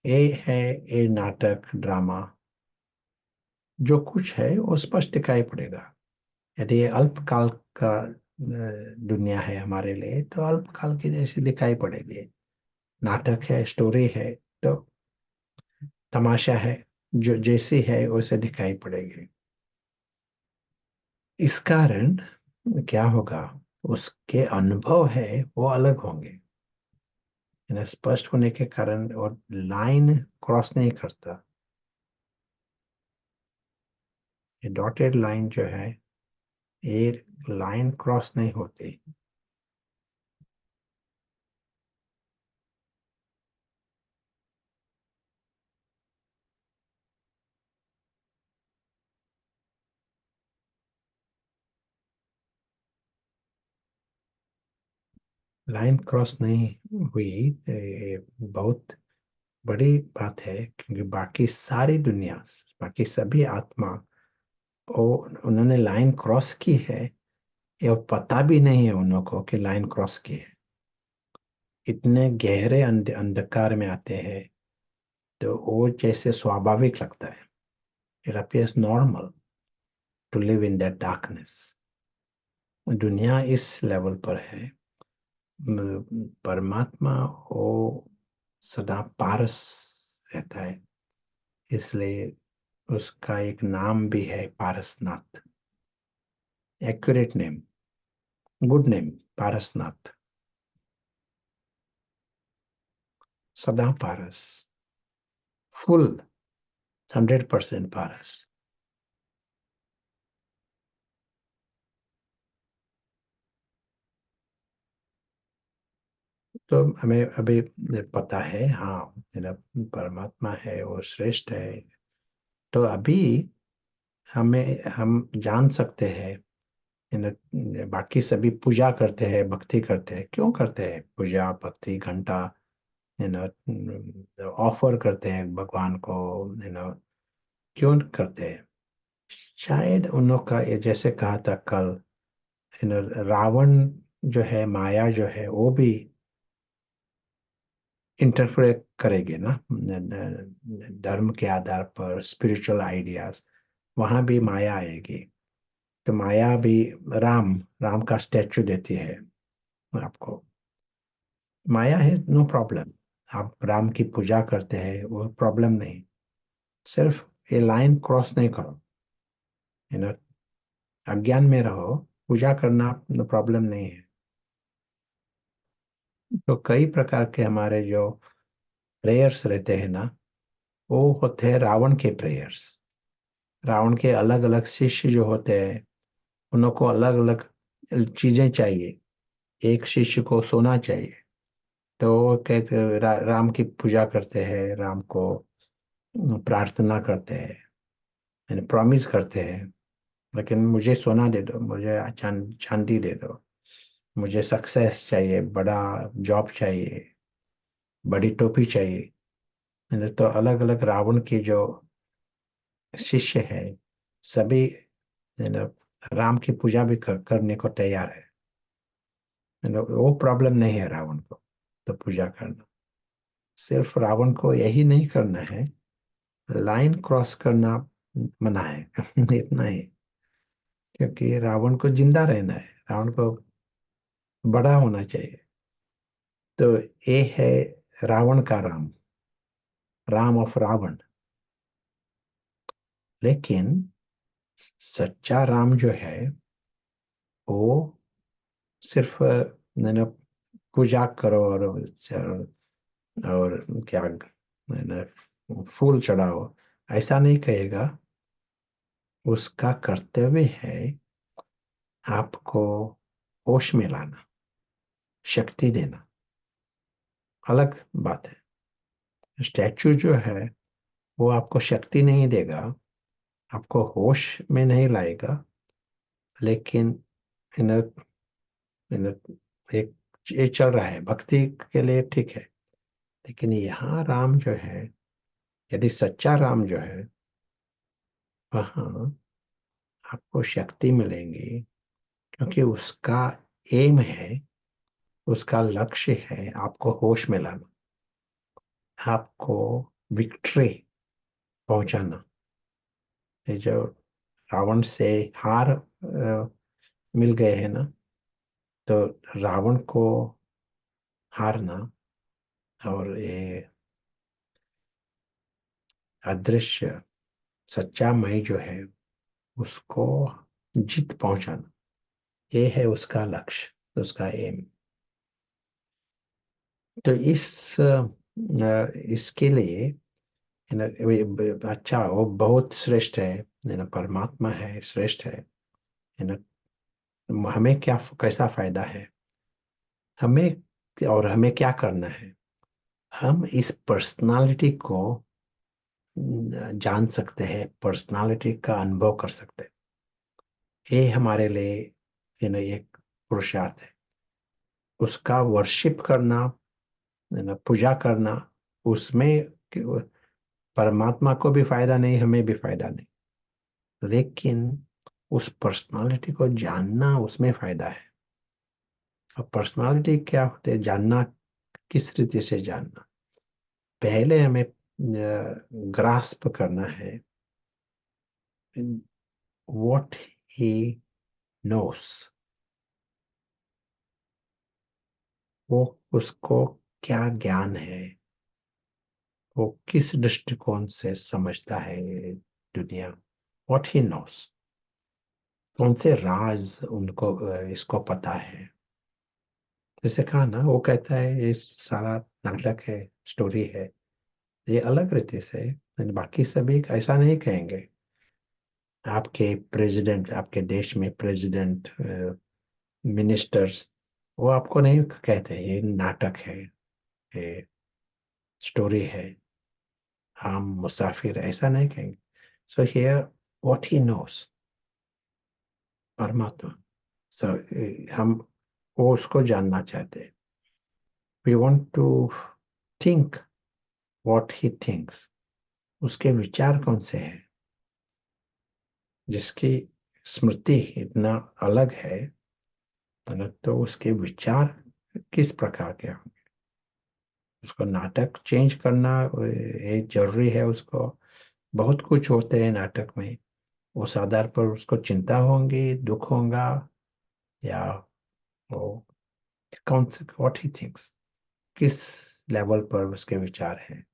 ये है, ये नाटक ड्रामा जो कुछ है वो स्पष्ट दिखाई पड़ेगा। यदि ये अल्पकाल का दुनिया है हमारे लिए तो अल्पकाल की जैसी दिखाई पड़ेगी। नाटक है, स्टोरी है तो तमाशा है, जो जैसी है वैसे दिखाई पड़ेगी। इस कारण क्या होगा, उसके अनुभव है वो अलग होंगे। स्पष्ट होने के कारण और लाइन क्रॉस नहीं करता। ये डॉटेड लाइन जो है, ये लाइन क्रॉस नहीं होती। लाइन क्रॉस नहीं हुई, ये बहुत बड़ी बात है, क्योंकि बाकी सारी दुनिया, बाकी सभी आत्मा, उन्होंने लाइन क्रॉस की है, ये पता भी नहीं है उन लोगों को कि लाइन क्रॉस की है। इतने गहरे अंधकार में आते हैं तो वो जैसे स्वाभाविक लगता है। It appears normal to live in that darkness. दुनिया इस लेवल पर है। परमात्मा वो सदा पारस रहता है, इसलिए उसका एक नाम भी है Parasnath. Accurate name, good name, Parasnath. सदा पारस, फुल 100% पारस। तो हमें अभी पता है, हाँ, मेरा परमात्मा है वो श्रेष्ठ है। तो अभी हम जान सकते हैं। बाकी सभी पूजा करते हैं, भक्ति करते हैं, क्यों करते हैं पूजा भक्ति, घंटा ऑफर करते हैं भगवान को, क्यों करते हैं? शायद उन लोग का, ये जैसे कहा था कल, रावण जो है, माया जो है, वो भी इंटरफेयर करेगी ना धर्म के आधार पर, स्पिरिचुअल आइडियाज, वहां भी माया आएगी। तो माया भी राम राम का स्टैचू देती है आपको। माया है, नो प्रॉब्लम। आप राम की पूजा करते हैं, वो प्रॉब्लम नहीं। सिर्फ ये लाइन क्रॉस नहीं करो, यू नो अज्ञान में रहो। पूजा करना प्रॉब्लम नहीं है। तो कई प्रकार के हमारे जो प्रेयर्स रहते हैं ना, वो होते हैं रावण के प्रेयर्स। रावण के अलग अलग शिष्य जो होते हैं, उनको अलग अलग चीजें चाहिए। एक शिष्य को सोना चाहिए, तो वो कहते राम की पूजा करते हैं, राम को प्रार्थना करते हैं, यानी प्रॉमिस करते हैं, लेकिन मुझे सोना दे दो, मुझे चांदी दे दो, मुझे सक्सेस चाहिए, बड़ा जॉब चाहिए, बड़ी टोपी चाहिए। तो अलग अलग रावण के जो शिष्य है, सभी राम की पूजा भी करने को तैयार है। वो प्रॉब्लम नहीं है रावण को तो पूजा करना। सिर्फ रावण को यही नहीं करना है, लाइन क्रॉस करना मना है इतना ही। क्योंकि रावण को जिंदा रहना है, रावण को बड़ा होना चाहिए। तो ये है रावण का राम, राम ऑफ रावण। लेकिन सच्चा राम जो है वो सिर्फ पूजा करो और क्या फूल चढ़ाओ, ऐसा नहीं कहेगा। उसका कर्तव्य है आपको होश में लाना, शक्ति देना। अलग बात है। स्टैचू जो है वो आपको शक्ति नहीं देगा, आपको होश में नहीं लाएगा, लेकिन इन इन एक ये चल रहा है भक्ति के लिए, ठीक है। लेकिन यहाँ राम जो है, यदि सच्चा राम जो है, वहाँ आपको शक्ति मिलेंगी, क्योंकि उसका एम है, उसका लक्ष्य है आपको होश में लाना, आपको विक्ट्री पहुंचाना। ये जो रावण से हार मिल गए हैं ना, तो रावण को हारना और ये अदृश्य सच्चा मई जो है उसको जीत पहुंचाना, ये है उसका लक्ष्य, उसका एम। तो इसके लिए अच्छा, वो बहुत श्रेष्ठ है, परमात्मा है, श्रेष्ठ है ना। हमें क्या, कैसा फायदा है हमें, और हमें क्या करना है? हम इस पर्सनालिटी को जान सकते हैं, पर्सनालिटी का अनुभव कर सकते हैं। ये हमारे लिए एक पुरुषार्थ है। उसका वर्शिप करना, पूजा करना, उसमें परमात्मा को भी फायदा नहीं, हमें भी फायदा नहीं, लेकिन उस पर्सनालिटी को जानना, उसमें फायदा है। और पर्सनालिटी क्या होते है जानना, किस रीति से जानना? पहले हमें ग्रास्प करना है what he knows, वो उसको क्या ज्ञान है, वो किस दृष्टिकोण से समझता है दुनिया। what he knows, कौन से राज उनको इसको पता है। जैसे कहा ना, वो कहता है ये सारा नाटक है, स्टोरी है। ये अलग रीति से, बाकी सभी ऐसा नहीं कहेंगे। आपके प्रेसिडेंट, आपके देश में प्रेसिडेंट, मिनिस्टर्स, वो आपको नहीं कहते ये नाटक है, ये स्टोरी है, हम मुसाफिर, ऐसा नहीं कहेंगे। So here what he knows, परमात्मा। सो हम वो उसको जानना चाहते हैं। We want to think what he thinks, उसके विचार कौन से हैं, जिसकी स्मृति इतना अलग है ना, तो उसके विचार किस प्रकार के होंगे। उसको नाटक चेंज करना ये जरूरी है। उसको बहुत कुछ होते हैं नाटक में, उस आधार पर उसको चिंता होंगी, दुख होगा, या वो कौन से व्हाट ही थिंक्स, किस लेवल पर उसके विचार हैं,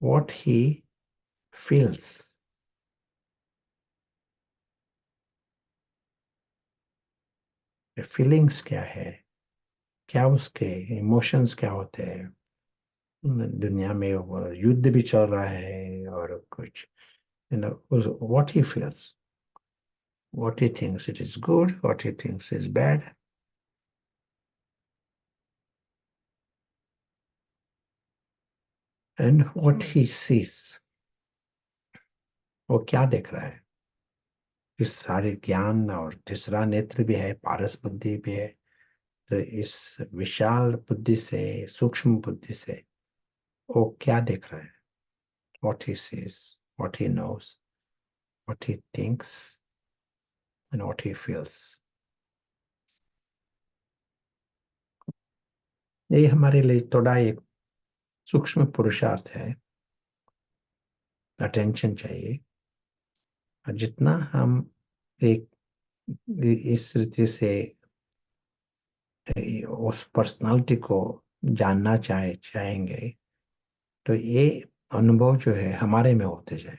व्हाट ही फील्स, फीलिंग्स क्या है, क्या उसके इमोशंस क्या होते हैं। दुनिया में वो युद्ध भी चल रहा है और कुछ, what he feels, what he thinks it is good, what he thinks is bad, and what he sees, वो क्या देख रहा है। इस सारे ज्ञान और तीसरा नेत्र भी है, पारस बुद्धि भी है। तो इस विशाल बुद्धि से, सूक्ष्म बुद्धि से वो क्या देख रहा है? what he sees, what he knows, what he thinks, and what he feels। ये हमारे लिए थोड़ा एक सूक्ष्म पुरुषार्थ है, अटेंशन चाहिए। और जितना हम एक इस रीति से उस पर्सनालिटी को जानना चाहेंगे, तो ये अनुभव जो है हमारे में होते जाए,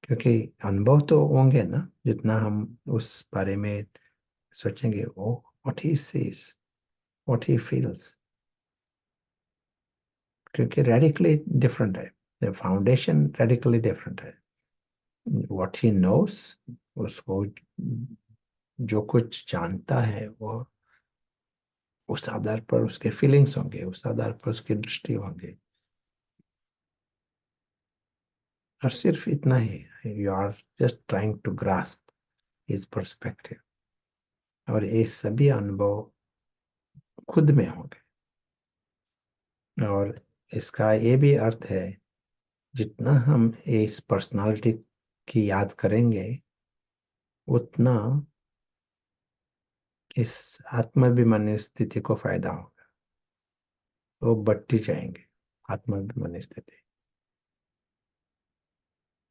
क्योंकि अनुभव तो होंगे ना, जितना हम उस बारे में सोचेंगे, वो what he sees, what he feels, क्योंकि रेडिकली डिफरेंट है, फाउंडेशन रेडिकली डिफरेंट है। व्हाट ही नोस, उसको जो कुछ जानता है, वो उस आधार पर उसके फीलिंग्स होंगे, उस आधार पर उसकी दृष्टि होंगे, और सिर्फ इतना ही, you are just trying to grasp his perspective, और ये सभी अनुभव खुद में होंगे। और इसका ये भी अर्थ है, जितना हम इस पर्सनालिटी की याद करेंगे, उतना इस आत्माभिमानी स्थिति को फायदा होगा, वो बढ़ती जाएंगे आत्माभिमानी स्थिति,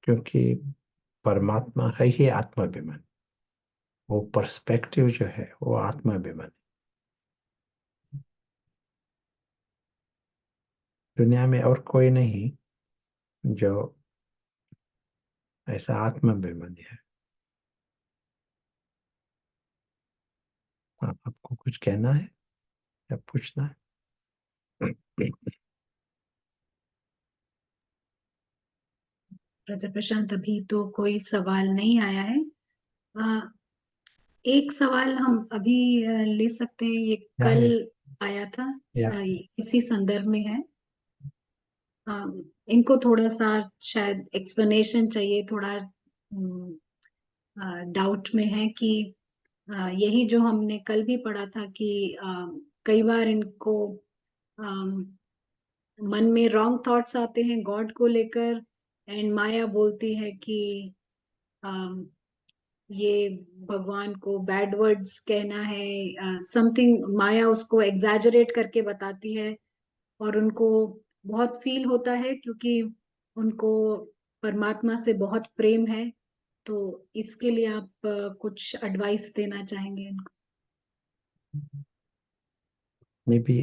क्योंकि परमात्मा है ही आत्माभिमान, वो पर्सपेक्टिव जो है वो आत्माभिमान। दुनिया में और कोई नहीं जो ऐसा आत्माभिमानी है। हाँ, आपको कुछ कहना है या पूछना है? ब्रदर प्रशांत, अभी तो कोई सवाल नहीं आया है। आ, एक सवाल हम अभी ले सकते हैं, ये या कल या, आया था, या इसी संदर्भ में है। इनको थोड़ा सा शायद एक्सप्लेनेशन चाहिए, थोड़ा डाउट में है कि यही जो हमने कल भी पढ़ा था कि कई बार इनको मन में रॉन्ग थॉट्स आते हैं गॉड को लेकर, एंड माया बोलती है कि अम, ये भगवान को बैड वर्ड्स कहना है, समथिंग, माया उसको एग्जैजरेट करके बताती है, और उनको बहुत फील होता है क्योंकि उनको परमात्मा से बहुत प्रेम है। तो इसके लिए आप कुछ एडवाइस देना चाहेंगे इनको? maybe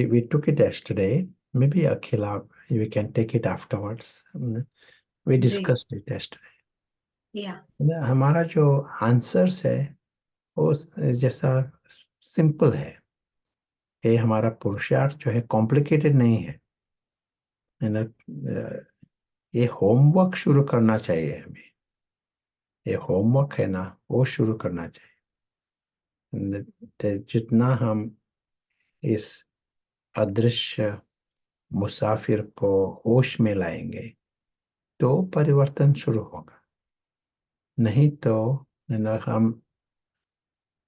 we took it yesterday. Maybe Akhila, we can take it afterwards. We ji. discussed it yesterday. या। हमारा जो आंसर्स है वो जैसा सिंपल है, ये हमारा पुरुषार्थ जो है कॉम्प्लिकेटेड नहीं है ना। ये होमवर्क शुरू करना चाहिए हमें, ये होमवर्क है ना, वो शुरू करना चाहिए। जितना हम इस अदृश्य मुसाफिर को होश में लाएंगे, तो परिवर्तन शुरू होगा। नहीं तो ना, हम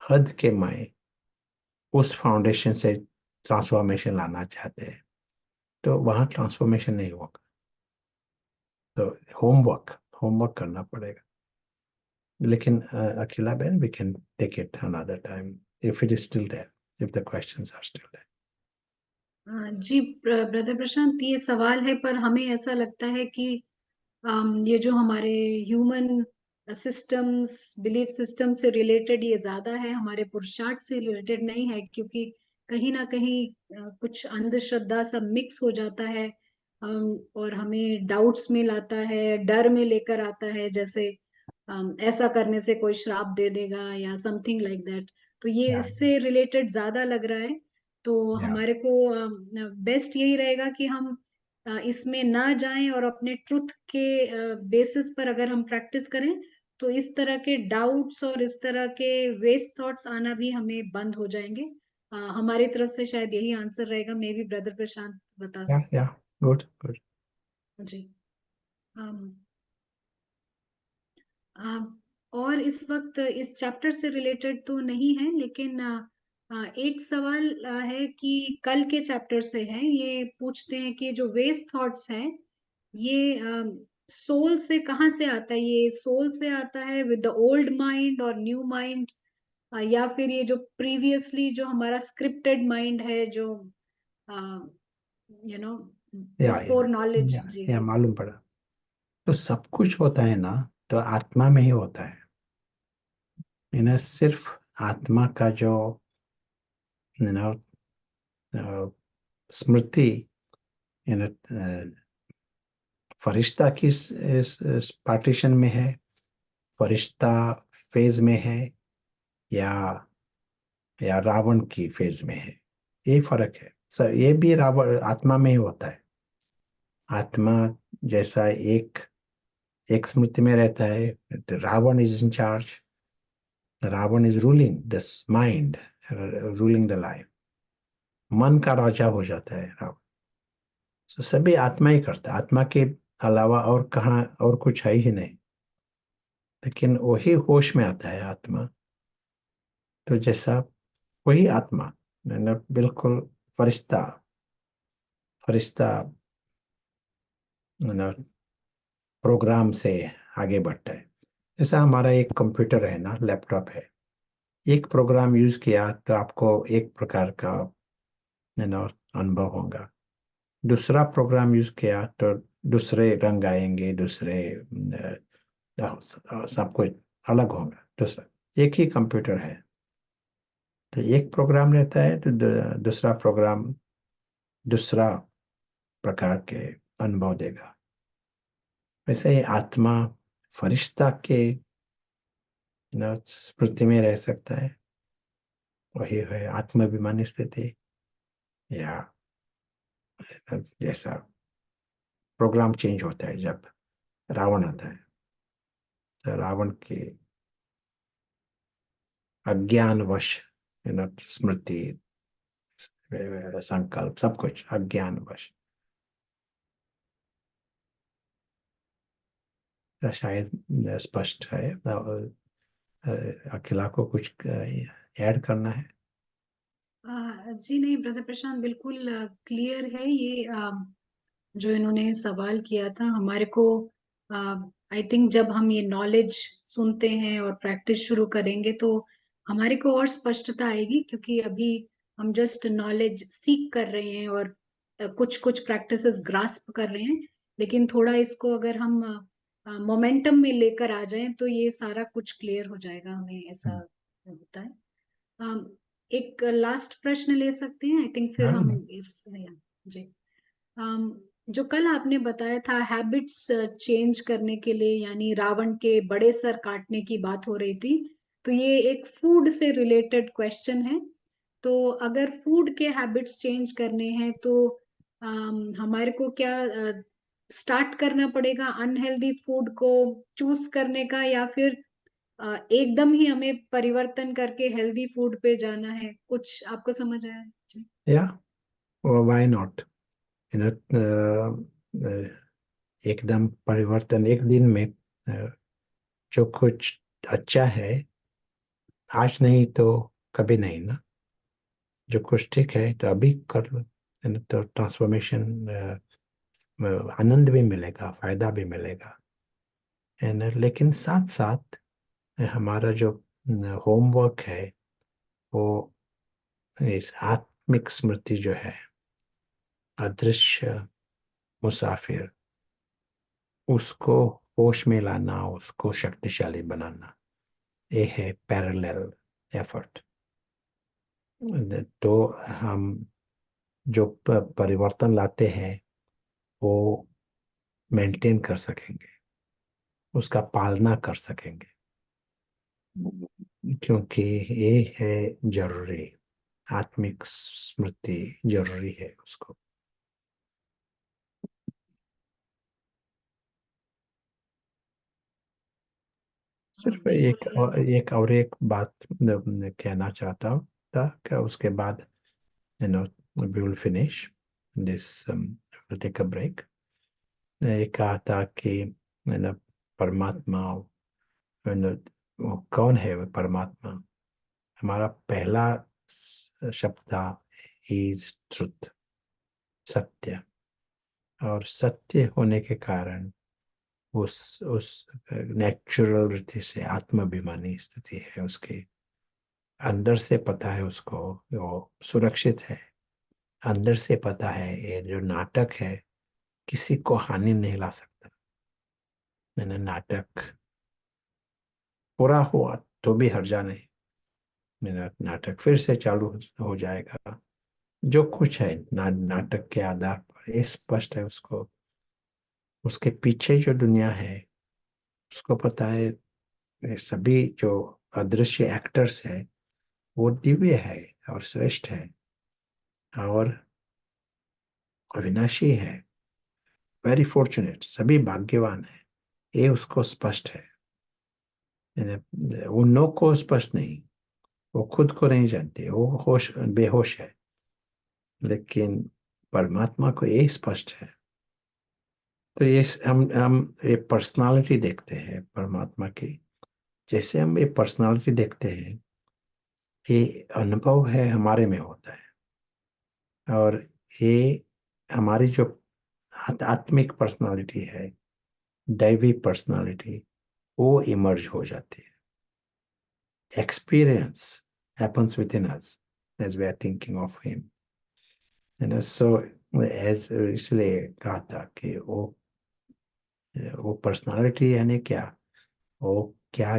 हद के माए उस फाउंडेशन से ट्रांसफॉर्मेशन लाना चाहते हैं, तो वहां ट्रांसफॉर्मेशन नहीं होगा। तो होमवर्क होमवर्क करना पड़ेगा। लेकिन अकेला बहन, we can take it another time if it is still there, if the questions are still there. जी ब्रदर प्रशांत, ये सवाल है, पर हमें ऐसा लगता है कि ये जो हमारे ह्यूमन सिस्टम्स, बिलीफ सिस्टम से रिलेटेड ये ज्यादा है, हमारे पुरुषार्थ से रिलेटेड नहीं है, क्योंकि कहीं ना कहीं कुछ अंधश्रद्धा सब मिक्स हो जाता है, और हमें डाउट्स में लाता है, डर में लेकर आता है, जैसे ऐसा करने से कोई श्राप दे देगा या समथिंग लाइक दैट। तो ये या इससे रिलेटेड ज्यादा लग रहा है। तो या हमारे को बेस्ट यही रहेगा कि हम इसमें ना जाएं, और अपने ट्रुथ के बेसिस पर अगर हम प्रैक्टिस करें, तो इस तरह के डाउट्स और इस तरह के वेस्ट थॉट्स आना भी हमें बंद हो जाएंगे। हमारी तरफ से शायद यही आंसर रहेगा, मे बी ब्रदर प्रशांत बता सकते या हैं। Good good. जी। आ, और इस वक्त इस चैप्टर से रिलेटेड तो नहीं है, लेकिन एक सवाल है कि कल के चैप्टर से है, ये पूछते हैं कि जो वेस्ट थॉट्स है, ये सोल से कहाँ से आता है? ये सोल से आता है विद द ओल्ड माइंड और न्यू माइंड, या फिर ये जो प्रीवियसली जो हमारा स्क्रिप्टेड माइंड है, जो यू नो या बिफोर नॉलेज? या, जी। या मालूम पड़ा। तो सब कुछ होता है ना, तो आत्मा में ही होता है। सिर्फ आत्मा का जो you know, स्मृति फरिश्ता किस इस पार्टीशन में है, फरिश्ता फेज में है या रावण की फेज में है, ये फर्क है सर। ये भी रावण आत्मा में ही होता है। आत्मा जैसा एक स्मृति में रहता है, Ravan is in charge, Ravan is ruling this mind, ruling the life, मन का राजा हो जाता है रावण। तो सभी आत्मा ही करता है, आत्मा के अलावा और कहाँ और कुछ है ही नहीं। लेकिन वही होश में आता है आत्मा, तो जैसा वही आत्मा बिल्कुल फरिश्ता फरिश्ता प्रोग्राम से आगे बढ़ता है। जैसा हमारा एक कंप्यूटर है ना, लैपटॉप है, एक प्रोग्राम यूज किया तो आपको एक प्रकार का अनुभव होगा, दूसरा प्रोग्राम यूज किया तो दूसरे रंग आएंगे, दूसरे सब कुछ अलग होगा। दूसरा एक ही कंप्यूटर है, तो एक प्रोग्राम रहता है तो दूसरा प्रोग्राम दूसरा प्रकार के अनुभव देगा। वैसे ही आत्मा फरिश्ता के स्मृति में रह सकता है, वही है आत्माभिमानी स्थिति, या जैसा प्रोग्राम चेंज होता है जब रावण आता है, तो रावण के अज्ञानवश स्मृति, संकल्प, सब कुछ अज्ञानवश। शायद स्पष्ट है। अखिला को कुछ ऐड करना है? जी नहीं ब्रदर प्रशांत, बिल्कुल क्लियर है ये। जो इन्होंने सवाल किया था हमारे को, आई थिंक जब हम ये नॉलेज सुनते हैं और प्रैक्टिस शुरू करेंगे तो हमारे को और स्पष्टता आएगी, क्योंकि अभी हम जस्ट नॉलेज सीख कर रहे हैं और कुछ कुछ प्रैक्टिसेस ग्रास्प कर रहे हैं। लेकिन थोड़ा इसको अगर हम मोमेंटम में लेकर आ जाएं तो ये सारा कुछ क्लियर हो जाएगा हमें, ऐसा होता है। एक लास्ट प्रश्न ले सकते हैं, आई थिंक फिर हम हाँ, इस जी। जो कल आपने बताया था हैबिट्स चेंज करने के लिए, यानी रावण के बड़े सर काटने की बात हो रही थी, तो ये एक फूड से रिलेटेड क्वेश्चन है। तो अगर फूड के हैबिट्स चेंज करने हैं तो हमारे को क्या स्टार्ट करना पड़ेगा अनहेल्दी फूड को चूज करने का, या फिर एकदम ही हमें परिवर्तन करके हेल्दी फूड पे जाना है? कुछ आपको समझ आया जी? या व्हाई नॉट, एकदम परिवर्तन एक दिन में, जो कुछ अच्छा है आज नहीं तो कभी नहीं ना, जो कुछ ठीक है तो अभी कर लो, तो ट्रांसफॉर्मेशन, आनंद भी मिलेगा, फायदा भी मिलेगा, है ना। लेकिन साथ साथ हमारा जो होमवर्क है वो इस आत्मिक स्मृति जो है, अदृश्य मुसाफिर, उसको होश में लाना, उसको शक्तिशाली बनाना, ये है पैरेलल एफर्ट। तो हम जो परिवर्तन लाते हैं वो मेंटेन कर सकेंगे, उसका पालना कर सकेंगे, क्योंकि ये है जरूरी, आत्मिक स्मृति जरूरी है उसको। सिर्फ बिल्कुल। एक बात कहना चाहता हूँ था कि उसके बाद we will finish this, we'll take a break। ये कहा था कि परमात्मा, वो कौन है वो परमात्मा? हमारा पहला शब्द था इज ट्रुथ, सत्य। और सत्य होने के कारण उस नेचुरल रीति से आत्माभिमानी स्थिति है उसके अंदर से, पता है उसको वो सुरक्षित है, अंदर से पता है ये जो नाटक है किसी को हानि नहीं ला सकता। मैंने नाटक पूरा हुआ तो भी हर्जा नहीं, मेरा नाटक फिर से चालू हो जाएगा। जो कुछ है नाटक के आधार पर ये स्पष्ट है उसको, उसके पीछे जो दुनिया है उसको पता है। ये सभी जो अदृश्य एक्टर्स है वो दिव्य है और श्रेष्ठ है और अविनाशी है। वेरी फॉर्चुनेट, सभी भाग्यवान है, ये उसको स्पष्ट है। उन को स्पष्ट नहीं, वो खुद को नहीं जानते, वो होश बेहोश है, लेकिन परमात्मा को ये स्पष्ट है। तो ये हम ये पर्सनालिटी देखते हैं परमात्मा की। जैसे हम ये पर्सनालिटी देखते हैं, ये अनुभव है हमारे में होता है, और ये हमारी जो आत्मिक पर्सनालिटी है, दैवी पर्सनालिटी, वो इमर्ज हो जाती है। Experience happens within us as we are thinking of him. So as इसलिए कहा था कि वो पर्सनालिटी यानी क्या, वो क्या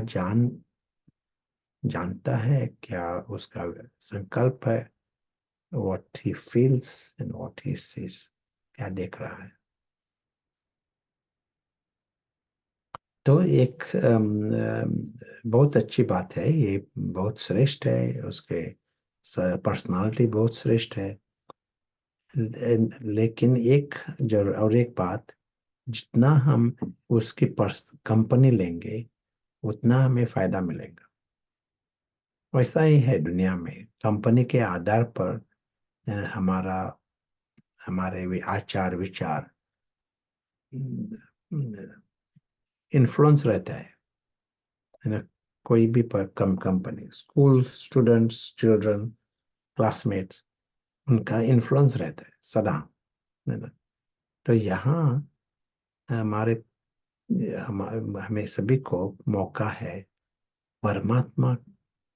जानता है, क्या उसका संकल्प है, what he feels and what he sees, क्या देख रहा है। तो एक बहुत अच्छी बात है, ये बहुत श्रेष्ठ है, उसके पर्सनालिटी बहुत श्रेष्ठ है। लेकिन और एक बात, जितना हम उसकी कंपनी लेंगे उतना हमें फायदा मिलेगा। वैसा ही है दुनिया में, कंपनी के आधार पर हमारा हमारे आचार विचार इन्फ्लुएंस रहता है ना। कोई भी company, school students, children, classmates, उनका इन्फ्लुएंस रहता है सदा, है ना। तो यहाँ हमारे हमें सभी को मौका है परमात्मा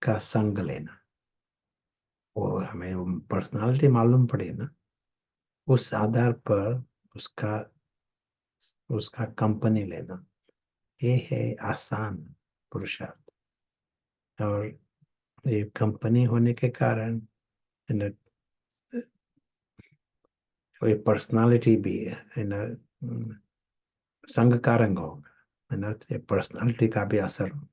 का संग लेना। वो हमें पर्सनालिटी मालूम पड़े ना, उस आधार पर उसका उसका कंपनी लेना, ये है आसान पुरुषार्थ। और ये कंपनी होने के कारण न, ये पर्सनालिटी भी है ना, संग का रंग होगा, है ना। ये पर्सनालिटी का भी असर होगा।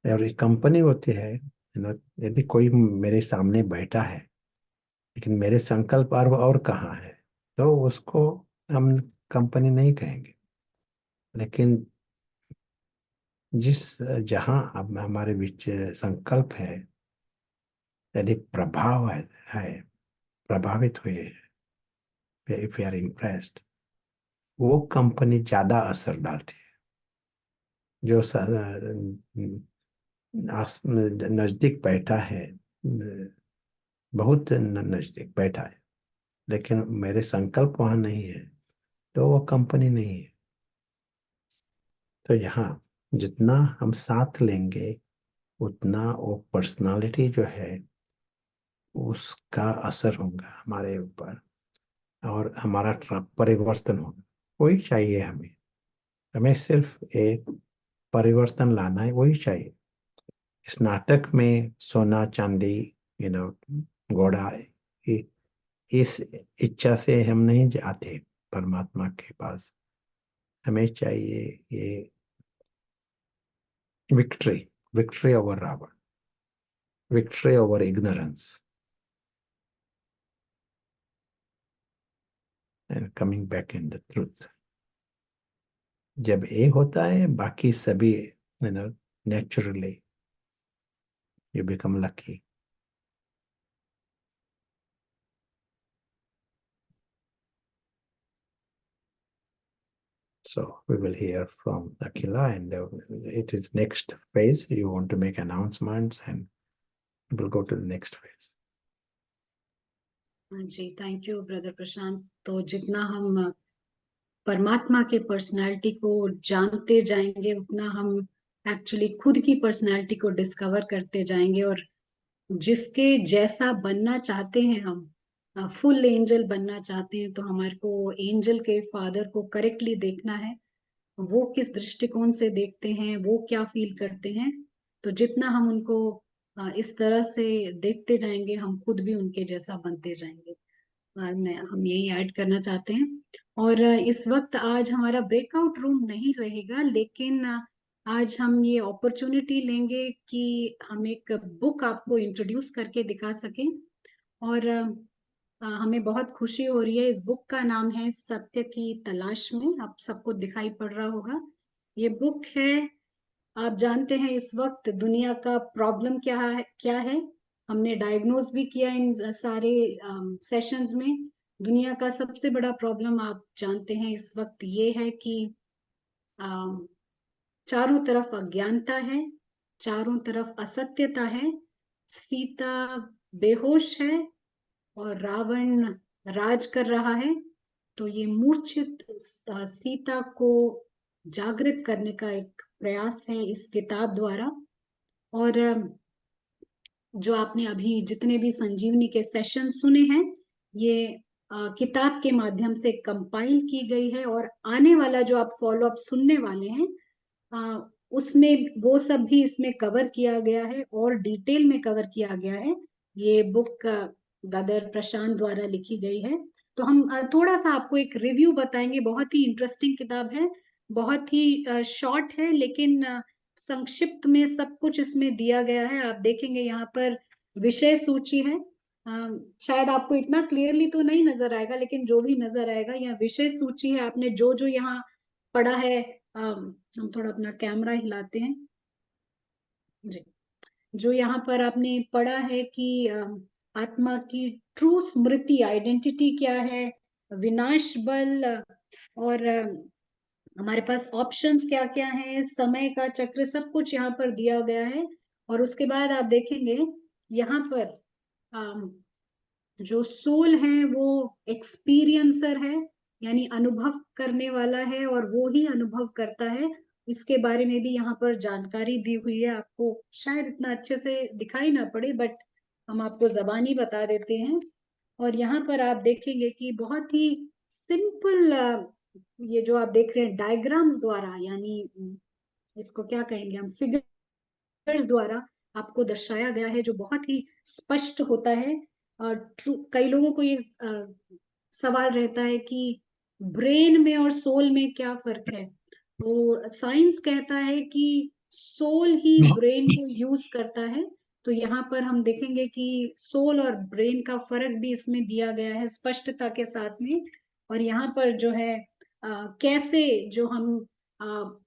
और ये कंपनी होती है ना। यदि कोई मेरे सामने बैठा है लेकिन मेरे संकल्प और कहाँ है, तो उसको हम कंपनी नहीं कहेंगे। लेकिन जिस जहाँ अब हमारे बीच संकल्प है, यदि प्रभाव है, प्रभावित हुए, इफ यू आर इम्प्रेस्ड, वो कंपनी ज्यादा असर डालती है। जो नजदीक बैठा है, बहुत नजदीक बैठा है, लेकिन मेरे संकल्प वहां नहीं है, तो वो कंपनी नहीं है। तो यहाँ जितना हम साथ लेंगे उतना वो पर्सनालिटी जो है उसका असर होगा हमारे ऊपर, और हमारा परिवर्तन होगा। वही चाहिए हमें, हमें सिर्फ एक परिवर्तन लाना है, वही चाहिए। इस नाटक में सोना चांदी, यू नो, घोड़ा, इस इच्छा से हम नहीं जाते परमात्मा के पास। हमें चाहिए ये victory, victory over Ravan, victory over ignorance and coming back in the truth. जब ये होता है, बाकी सभी, you know, naturally you become lucky. So we will hear from Akila, and it is next phase. You want to make announcements, and we'll go to the next phase. हाँ जी, थैंक यू ब्रदर प्रशांत। तो जितना हम परमात्मा के पर्सनालिटी को जानते जाएंगे उतना हम एक्चुअली खुद की पर्सनालिटी को डिस्कवर करते जाएंगे, और जिसके जैसा बनना चाहते हैं हम, फुल एंजल बनना चाहते हैं, तो हमारे को एंजल के फादर को करेक्टली देखना है वो किस दृष्टिकोण से देखते हैं, वो क्या फील करते हैं। तो जितना हम उनको इस तरह से देखते जाएंगे, हम खुद भी उनके जैसा बनते जाएंगे। हम यही ऐड करना चाहते हैं। और इस वक्त आज हमारा ब्रेकआउट रूम नहीं रहेगा, लेकिन आज हम ये अपॉर्चुनिटी लेंगे कि हम एक बुक आपको इंट्रोड्यूस करके दिखा सकें। और हमें बहुत खुशी हो रही है। इस बुक का नाम है सत्य की तलाश में। आप सबको दिखाई पड़ रहा होगा, ये बुक है। आप जानते हैं इस वक्त दुनिया का प्रॉब्लम क्या है। हमने डायग्नोज भी किया इन सारे सेशंस में। दुनिया का सबसे बड़ा प्रॉब्लम आप जानते हैं इस वक्त ये है कि अम, चारों तरफ अज्ञानता है, चारों तरफ असत्यता है। सीता बेहोश है और रावण राज कर रहा है। तो ये मूर्छित सीता को जागृत करने का एक प्रयास है इस किताब द्वारा। और जो आपने अभी जितने भी संजीवनी के सेशन सुने हैं, ये किताब के माध्यम से कंपाइल की गई है। और आने वाला जो आप फॉलो अप सुनने वाले हैं, उसमें वो सब भी इसमें कवर किया गया है और डिटेल में कवर किया गया है। ये बुक ब्रदर प्रशांत द्वारा लिखी गई है। तो हम थोड़ा सा आपको एक रिव्यू बताएंगे। बहुत ही इंटरेस्टिंग किताब है, बहुत ही शॉर्ट है, लेकिन संक्षिप्त में सब कुछ इसमें दिया गया है। आप देखेंगे यहाँ पर विषय सूची है। शायद आपको इतना क्लियरली तो नहीं नजर आएगा, लेकिन जो भी नजर आएगा, यहाँ विषय सूची है। आपने जो जो यहाँ पढ़ा है, हम थोड़ा अपना कैमरा हिलाते हैं जी। जो यहाँ पर आपने पढ़ा है कि आत्मा की ट्रू स्मृति, आइडेंटिटी क्या है, विनाश बल, और हमारे पास ऑप्शंस क्या क्या हैं, समय का चक्र, सब कुछ यहाँ पर दिया गया है। और उसके बाद आप देखेंगे यहाँ पर जो सोल है वो एक्सपीरियंसर है, यानी अनुभव करने वाला है, और वो ही अनुभव करता है। इसके बारे में भी यहाँ पर जानकारी दी हुई है। आपको शायद इतना अच्छे से दिखाई ना पड़े, बट हम आपको जबानी बता देते हैं। और यहाँ पर आप देखेंगे कि बहुत ही सिंपल, ये जो आप देख रहे हैं डायग्राम्स द्वारा, यानी इसको क्या कहेंगे हम, फिगर्स द्वारा आपको दर्शाया गया है, जो बहुत ही स्पष्ट होता है। और कई लोगों को ये सवाल रहता है कि ब्रेन में और सोल में क्या फर्क है। तो साइंस कहता है कि सोल ही ब्रेन को यूज करता है। तो यहाँ पर हम देखेंगे कि सोल और ब्रेन का फर्क भी इसमें दिया गया है स्पष्टता के साथ में। और यहाँ पर जो है कैसे जो हम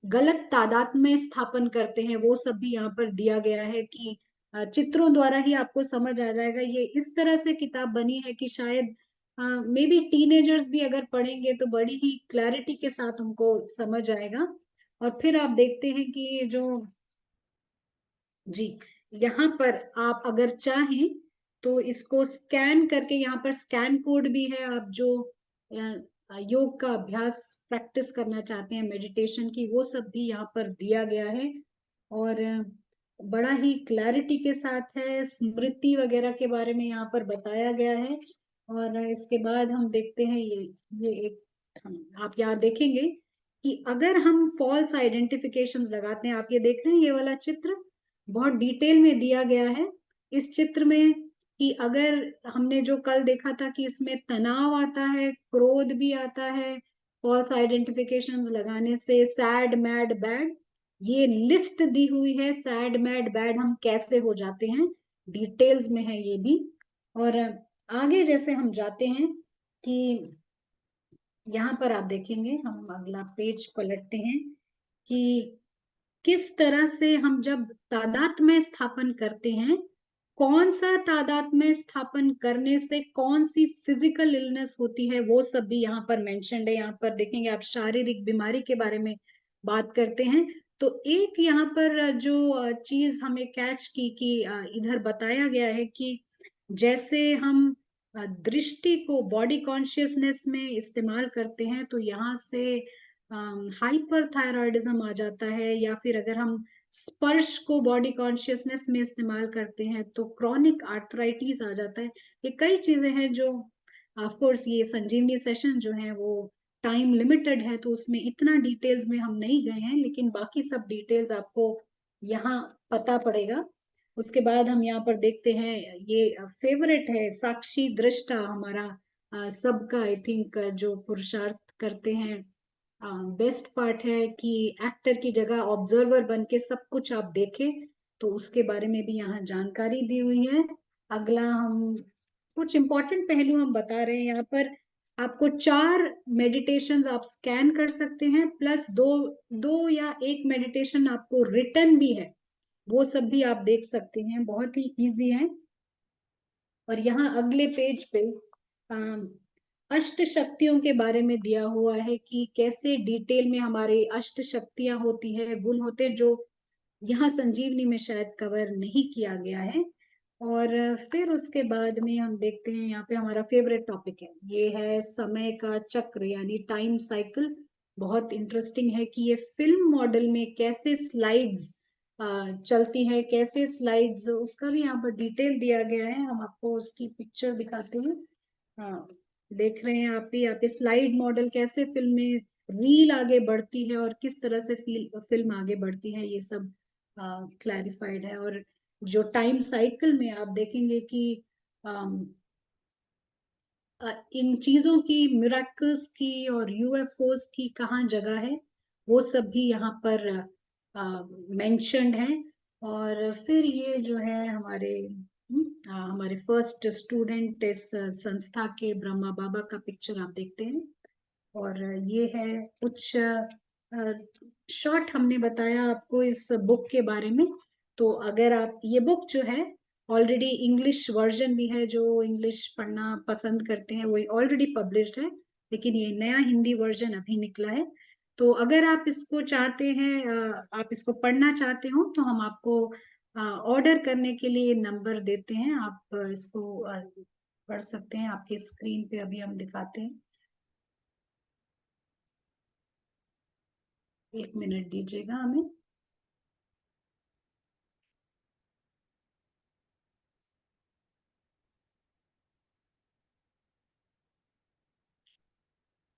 गलत तादाद में स्थापन करते हैं, वो सब भी यहाँ पर दिया गया है कि चित्रों द्वारा ही आपको समझ आ जाएगा। ये इस तरह से किताब बनी है कि शायद मे बी टीनेजर्स भी अगर पढ़ेंगे तो बड़ी ही क्लैरिटी के साथ उनको समझ आएगा। और फिर आप देखते हैं कि ये जो जी, यहाँ पर आप अगर चाहें तो इसको स्कैन करके, यहाँ पर स्कैन कोड भी है। आप जो योग का अभ्यास प्रैक्टिस करना चाहते हैं, मेडिटेशन की, वो सब भी यहाँ पर दिया गया है। और बड़ा ही क्लैरिटी के साथ है। स्मृति वगैरह के बारे में यहाँ पर बताया गया है। और इसके बाद हम देखते हैं ये एक, आप यहाँ देखेंगे कि अगर हम फॉल्स आइडेंटिफिकेशंस लगाते हैं, आप ये देख रहे हैं ये वाला चित्र बहुत डिटेल में दिया गया है इस चित्र में, कि अगर हमने जो कल देखा था कि इसमें तनाव आता है, क्रोध भी आता है फॉल्स आइडेंटिफिकेशंस लगाने से, सैड मैड बैड, ये लिस्ट दी हुई है। सैड मैड बैड हम कैसे हो जाते हैं, डिटेल्स में है ये भी। और आगे जैसे हम जाते हैं कि यहाँ पर आप देखेंगे, हम अगला पेज पलटते हैं कि किस तरह से हम जब तादात्म्य स्थापन करते हैं, कौन सा तादात्म्य स्थापन करने से कौन सी फिजिकल इलनेस होती है, वो सब भी यहाँ पर मेंशन्ड है। यहाँ पर देखेंगे आप शारीरिक बीमारी के बारे में बात करते हैं। तो एक यहाँ पर जो चीज हमें कैच की कि इधर बताया गया है कि जैसे हम दृष्टि को बॉडी कॉन्शियसनेस में इस्तेमाल करते हैं, तो यहाँ से हाइपर थायराइडिज्म आ जाता है। या फिर अगर हम स्पर्श को बॉडी कॉन्शियसनेस में इस्तेमाल करते हैं तो क्रॉनिक आर्थराइटिस आ जाता है। ये कई चीजें हैं जो ऑफ कोर्स ये संजीवनी सेशन जो है वो टाइम लिमिटेड है तो उसमें इतना डिटेल्स में हम नहीं गए हैं, लेकिन बाकी सब डिटेल्स आपको यहाँ पता पड़ेगा। उसके बाद हम यहाँ पर देखते हैं, ये फेवरेट है साक्षी दृष्टा हमारा सबका, आई थिंक जो पुरुषार्थ करते हैं। बेस्ट पार्ट है कि एक्टर की जगह ऑब्जर्वर बन के सब कुछ आप देखें, तो उसके बारे में भी यहाँ जानकारी दी हुई है। अगला हम कुछ इंपॉर्टेंट पहलू हम बता रहे हैं यहाँ पर। आपको 4 मेडिटेशंस आप स्कैन कर सकते हैं, प्लस दो दो या एक मेडिटेशन आपको रिटर्न भी है, वो सब भी आप देख सकते हैं, बहुत ही इजी है। और यहाँ अगले पेज पे अष्ट शक्तियों के बारे में दिया हुआ है कि कैसे डिटेल में हमारे अष्ट शक्तियां होती है, गुण होते हैं, जो यहाँ संजीवनी में शायद कवर नहीं किया गया है। और फिर उसके बाद में हम देखते हैं, यहाँ पे हमारा फेवरेट टॉपिक है, ये है समय का चक्र यानी टाइम साइकिल। बहुत इंटरेस्टिंग है कि ये फिल्म मॉडल में कैसे स्लाइड्स चलती है, कैसे स्लाइड्स, उसका भी यहाँ पर डिटेल दिया गया है। हम आपको उसकी पिक्चर दिखाते हैं। हाँ, देख रहे हैं आप भी, यहाँ पे स्लाइड मॉडल कैसे फिल्म में रील आगे बढ़ती है और किस तरह से फिल्म आगे बढ़ती है, ये सब क्लैरिफाइड है। और जो टाइम साइकिल में आप देखेंगे कि इन चीजों की, मिराकल्स की और यूएफओस की कहाँ जगह है, वो सब भी यहाँ पर मेंशन्ड है। और फिर ये जो है हमारे फर्स्ट स्टूडेंट इस संस्था के ब्रह्मा बाबा का पिक्चर आप देखते हैं। और ये है कुछ शॉर्ट हमने बताया आपको इस बुक के बारे में। तो अगर आप, ये बुक जो है ऑलरेडी इंग्लिश वर्जन भी है, जो इंग्लिश पढ़ना पसंद करते हैं वो ऑलरेडी पब्लिश्ड है, लेकिन ये नया हिंदी वर्जन अभी निकला है। तो अगर आप इसको चाहते हैं, आप इसको पढ़ना चाहते हो, तो हम आपको ऑर्डर करने के लिए नंबर देते हैं, आप इसको पढ़ सकते हैं। आपके स्क्रीन पे अभी हम दिखाते हैं, 1 मिनट दीजिएगा हमें।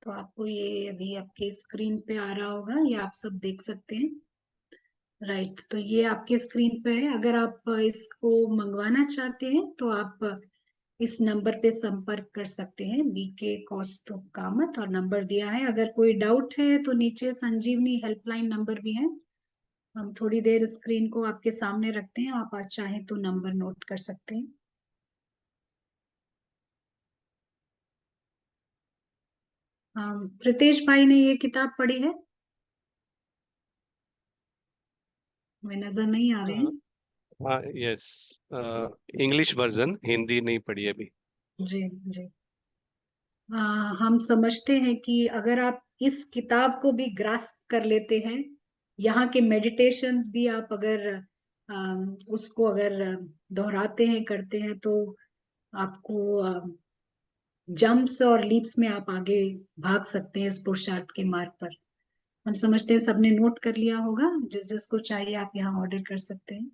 तो आपको ये अभी आपके स्क्रीन पे आ रहा होगा, ये आप सब देख सकते हैं। राइट, तो ये आपके स्क्रीन पे है। अगर आप इसको मंगवाना चाहते हैं तो आप इस नंबर पे संपर्क कर सकते हैं, बीके कॉस्ट ऑफ कामत, और नंबर दिया है। अगर कोई डाउट है तो नीचे संजीवनी हेल्पलाइन नंबर भी है। हम थोड़ी देर स्क्रीन को आपके सामने रखते हैं, आप आज चाहें तो नंबर नोट कर सकते हैं। प्रीतेश भाई ने ये किताब पढ़ी है? हमें नजर नहीं आ रहे हैं। हाँ, यस। इंग्लिश वर्जन, हिंदी नहीं पढ़ी अभी। जी जी। आ, हम समझते हैं कि अगर आप इस किताब को भी ग्रास्प कर लेते हैं, यहाँ के मेडिटेशंस भी आप अगर उसको अगर दोहराते हैं, करते हैं, तो आपको जंप्स और लीप्स में आप आगे भाग सकते हैं इस पुरुषार्थ के मार्ग पर। हम समझते हैं सबने नोट कर लिया होगा, जिस जिसको चाहिए आप यहाँ ऑर्डर कर सकते हैं।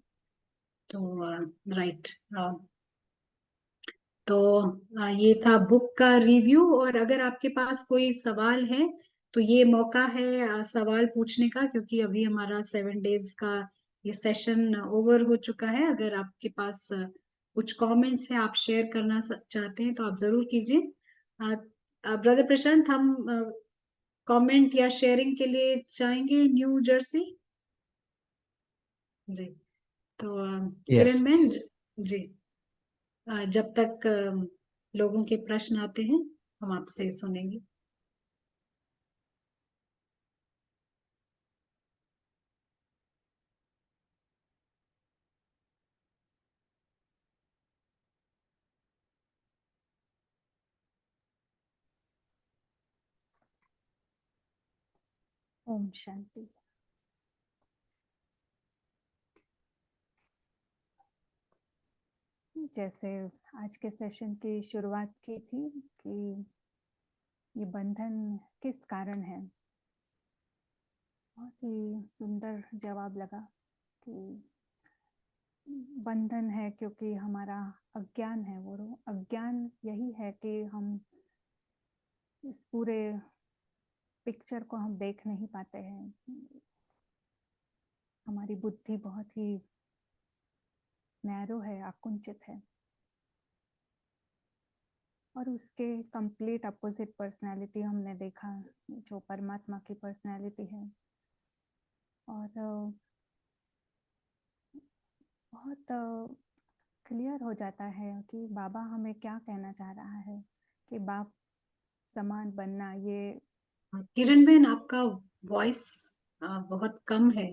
तो राइट, तो ये था बुक का रिव्यू। और अगर आपके पास कोई सवाल है तो ये मौका है सवाल पूछने का, क्योंकि अभी हमारा 7 डेज का ये सेशन ओवर हो चुका है। अगर आपके पास कुछ कमेंट्स है, आप शेयर करना चाहते हैं, तो आप जरूर कीजिए। ब्रदर प्रशांत, हम कमेंट या शेयरिंग के लिए चाहेंगे न्यू जर्सी। जी, तो यस। किरण मैम जी, जब तक लोगों के प्रश्न आते हैं हम आपसे सुनेंगे। ओम शांति। जैसे आज के सेशन की शुरुआत की थी कि ये बंधन किस कारण है, बहुत ही सुंदर जवाब लगा कि बंधन है क्योंकि हमारा अज्ञान है। वो अज्ञान यही है कि हम इस पूरे पिक्चर को हम देख नहीं पाते हैं। हमारी बुद्धि बहुत ही नैरो है, आकुंचित है, और उसके कंप्लीट अपोजिट पर्सनालिटी हमने देखा जो परमात्मा की पर्सनालिटी है। और बहुत क्लियर हो जाता है कि बाबा हमें क्या कहना चाह रहा है कि बाप समान बनना। ये किरण बहन, आपका वॉइस बहुत कम है।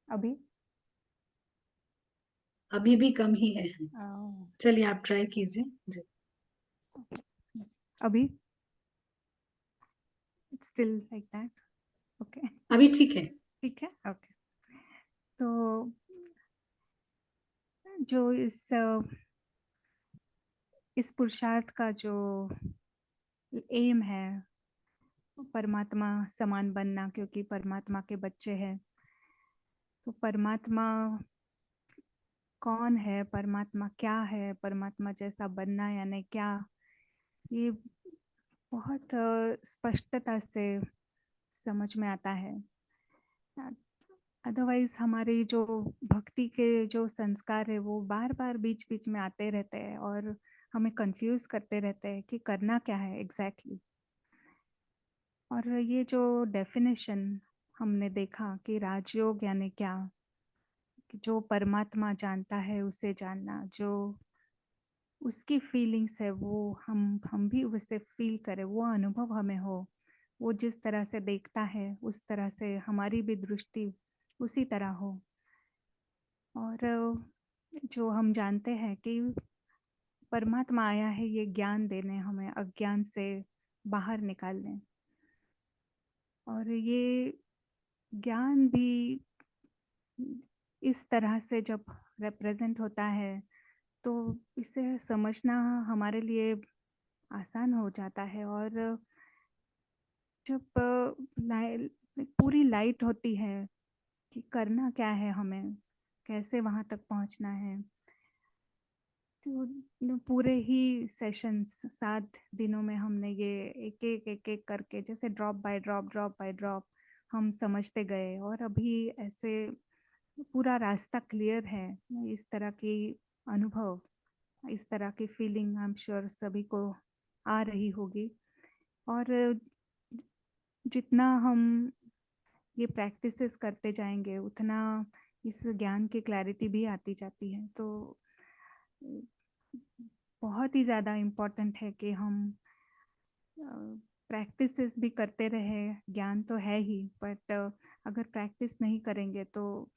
अभी अभी भी कम ही है। चलिए आप ट्राई कीजिए जी। अभी स्टिल लाइक दैट? ओके, अभी ठीक है। ठीक है, ओके। तो जो इस पुरुषार्थ का जो एम है, परमात्मा समान बनना, क्योंकि परमात्मा के बच्चे हैं। तो परमात्मा कौन है, परमात्मा क्या है, परमात्मा जैसा बनना यानी क्या, ये बहुत स्पष्टता से समझ में आता है। अदरवाइज हमारी जो भक्ति के जो संस्कार है वो बार बार बीच बीच में आते रहते हैं और हमें कंफ्यूज करते रहते हैं कि करना क्या है एग्जैक्टली। और ये जो डेफिनेशन हमने देखा कि राजयोग यानी क्या, कि जो परमात्मा जानता है उसे जानना, जो उसकी फीलिंग्स है वो हम भी उसे फील करें, वो अनुभव हमें हो, वो जिस तरह से देखता है उस तरह से हमारी भी दृष्टि उसी तरह हो। और जो हम जानते हैं कि परमात्मा आया है ये ज्ञान देने, हमें अज्ञान से बाहर निकालने। और ये ज्ञान भी इस तरह से जब रिप्रेजेंट होता है तो इसे समझना हमारे लिए आसान हो जाता है। और जब पूरी लाइट होती है कि करना क्या है, हमें कैसे वहाँ तक पहुँचना है, तो पूरे ही सेशंस 7 दिनों में हमने ये एक एक करके जैसे ड्रॉप बाय ड्रॉप हम समझते गए। और अभी ऐसे पूरा रास्ता क्लियर है। इस तरह की अनुभव, इस तरह की फीलिंग आई एम श्योर सभी को आ रही होगी। और जितना हम ये प्रैक्टिसेस करते जाएंगे उतना इस ज्ञान की क्लैरिटी भी आती जाती है। तो बहुत ही ज़्यादा इम्पोर्टेंट है कि हम प्रैक्टिसेस भी करते रहे। ज्ञान तो है ही, बट अगर प्रैक्टिस नहीं करेंगे तो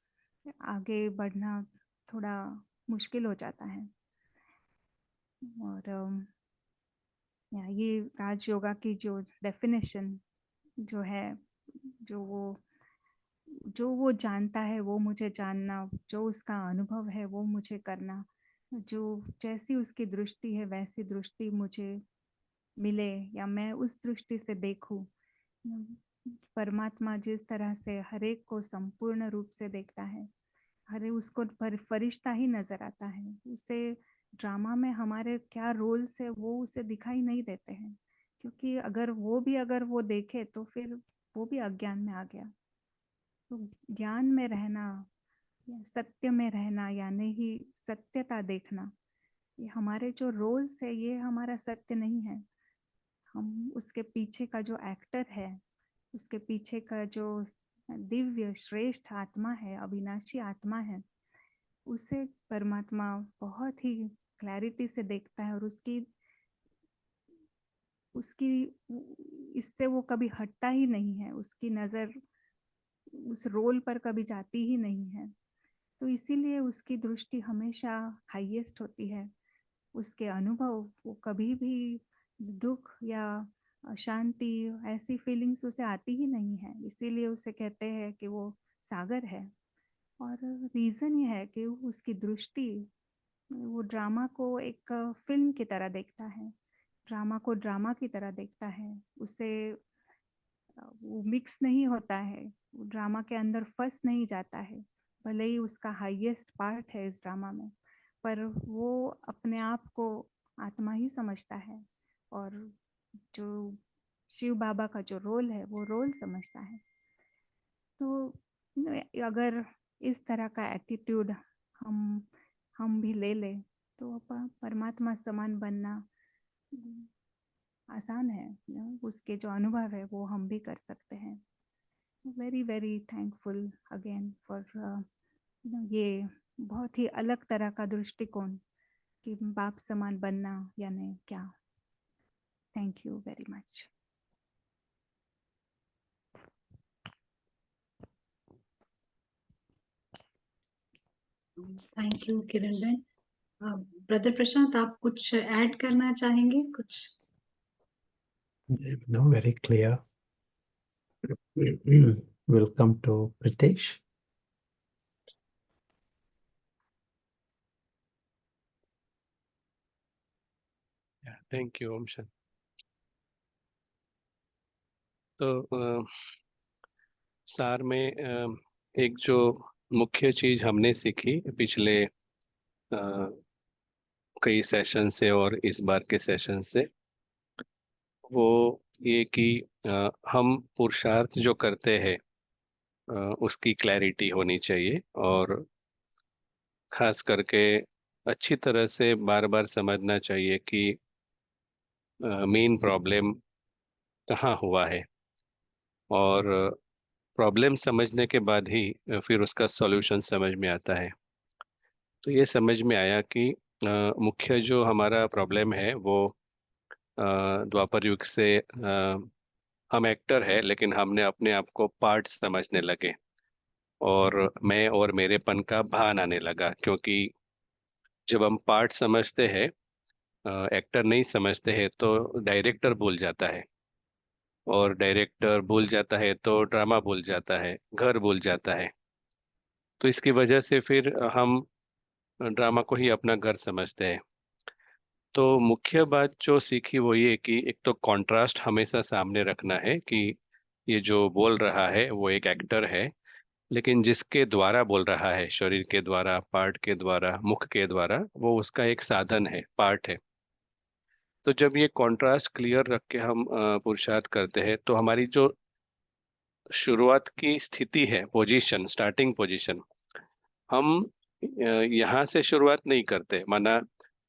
आगे बढ़ना थोड़ा मुश्किल हो जाता है। और ये राज योगा की जो डेफिनेशन जो है, जो वो जानता है वो मुझे जानना, जो उसका अनुभव है वो मुझे करना, जो जैसी उसकी दृष्टि है वैसी दृष्टि मुझे मिले या मैं उस दृष्टि से देखूं। परमात्मा जिस तरह से हरेक को संपूर्ण रूप से देखता है, हरे उसको फरिश्ता ही नजर आता है, उसे ड्रामा में हमारे क्या रोल्स है वो उसे दिखाई नहीं देते हैं। क्योंकि अगर वो देखे तो फिर वो भी अज्ञान में आ गया। तो ज्ञान में रहना, सत्य में रहना यानी ही सत्यता देखना, ये हमारे जो रोल्स है ये हमारा सत्य नहीं है। हम उसके पीछे का जो एक्टर है, उसके पीछे का जो दिव्य श्रेष्ठ आत्मा है, अविनाशी आत्मा है, उसे परमात्मा बहुत ही क्लैरिटी से देखता है। और उसकी उसकी इससे वो कभी हटता ही नहीं है, उसकी नज़र उस रोल पर कभी जाती ही नहीं है। तो इसीलिए उसकी दृष्टि हमेशा हाईएस्ट होती है। उसके अनुभव वो कभी भी दुख या शांति ऐसी फीलिंग्स उसे आती ही नहीं है। इसीलिए उसे कहते हैं कि वो सागर है। और रीज़न ये है कि उसकी दृष्टि वो ड्रामा को एक फिल्म की तरह देखता है, ड्रामा को ड्रामा की तरह देखता है। उसे वो मिक्स नहीं होता है, वो ड्रामा के अंदर फंस नहीं जाता है। भले ही उसका हाईएस्ट पार्ट है इस ड्रामा में, पर वो अपने आप को आत्मा ही समझता है। और जो शिव बाबा का जो रोल है वो रोल समझता है। तो अगर इस तरह का एटीट्यूड हम भी ले ले तो परमात्मा समान बनना आसान है। उसके जो अनुभव है वो हम भी कर सकते हैं। Very very thankful again for ये बहुत ही अलग तरह का दृष्टिकोण कि बाप समान बनना यानी क्या। Thank you very much. Thank you Kiran बहन। ब्रदर प्रशांत, आप कुछ ऐड करना चाहेंगे? कुछ? No, very clear. Welcome to Pritesh. Thank you ओम शांति। तो सार में एक जो मुख्य चीज हमने सीखी पिछले कई सेशन से और इस बार के सेशन से, वो ये कि हम पुरुषार्थ जो करते हैं उसकी क्लैरिटी होनी चाहिए, और खास करके अच्छी तरह से बार बार समझना चाहिए कि मेन प्रॉब्लम कहाँ हुआ है, और प्रॉब्लम समझने के बाद ही फिर उसका सॉल्यूशन समझ में आता है। तो ये समझ में आया कि मुख्य जो हमारा प्रॉब्लम है वो द्वापर युग से हम एक्टर है, लेकिन हमने अपने आप को पार्ट समझने लगे और मैं और मेरेपन का भान आने लगा। क्योंकि जब हम पार्ट समझते हैं, एक्टर नहीं समझते हैं, तो डायरेक्टर भूल जाता है, और डायरेक्टर भूल जाता है तो ड्रामा भूल जाता है, घर भूल जाता है। तो इसकी वजह से फिर हम ड्रामा को ही अपना घर समझते हैं। तो मुख्य बात जो सीखी वो ये कि एक तो कंट्रास्ट हमेशा सामने रखना है कि ये जो बोल रहा है वो एक एक्टर है, लेकिन जिसके द्वारा बोल रहा है, शरीर के द्वारा, पार्ट के द्वारा, मुख के द्वारा, वो उसका एक साधन है, पार्ट है। तो जब ये कंट्रास्ट क्लियर रख के हम पुरुषार्थ करते हैं, तो हमारी जो शुरुआत की स्थिति है, पोजीशन, स्टार्टिंग पोजीशन, हम यहाँ से शुरुआत नहीं करते। माना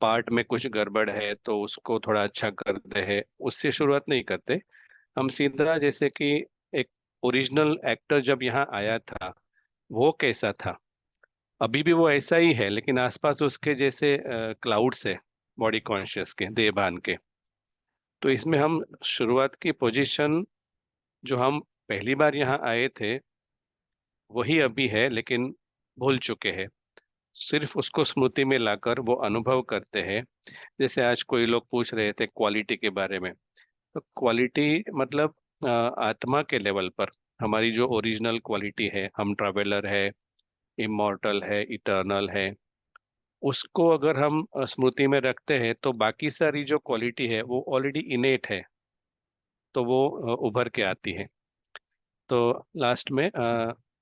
पार्ट में कुछ गड़बड़ है तो उसको थोड़ा अच्छा करते हैं, उससे शुरुआत नहीं करते। हम सीधा जैसे कि एक ओरिजिनल एक्टर जब यहाँ आया था वो कैसा था, अभी भी वो ऐसा ही है, लेकिन आसपास उसके जैसे क्लाउड्स है, बॉडी कॉन्शियस के, देहभान के। तो इसमें हम शुरुआत की पोजीशन जो हम पहली बार यहाँ आए थे वही अभी है, लेकिन भूल चुके हैं। सिर्फ उसको स्मृति में लाकर वो अनुभव करते हैं। जैसे आज कोई लोग पूछ रहे थे क्वालिटी के बारे में, तो क्वालिटी मतलब आत्मा के लेवल पर हमारी जो ओरिजिनल क्वालिटी है, हम ट्रैवलर है, इमॉर्टल है, इटर्नल है, उसको अगर हम स्मृति में रखते हैं तो बाकी सारी जो क्वालिटी है वो ऑलरेडी इनेट है, तो वो उभर के आती है। तो लास्ट में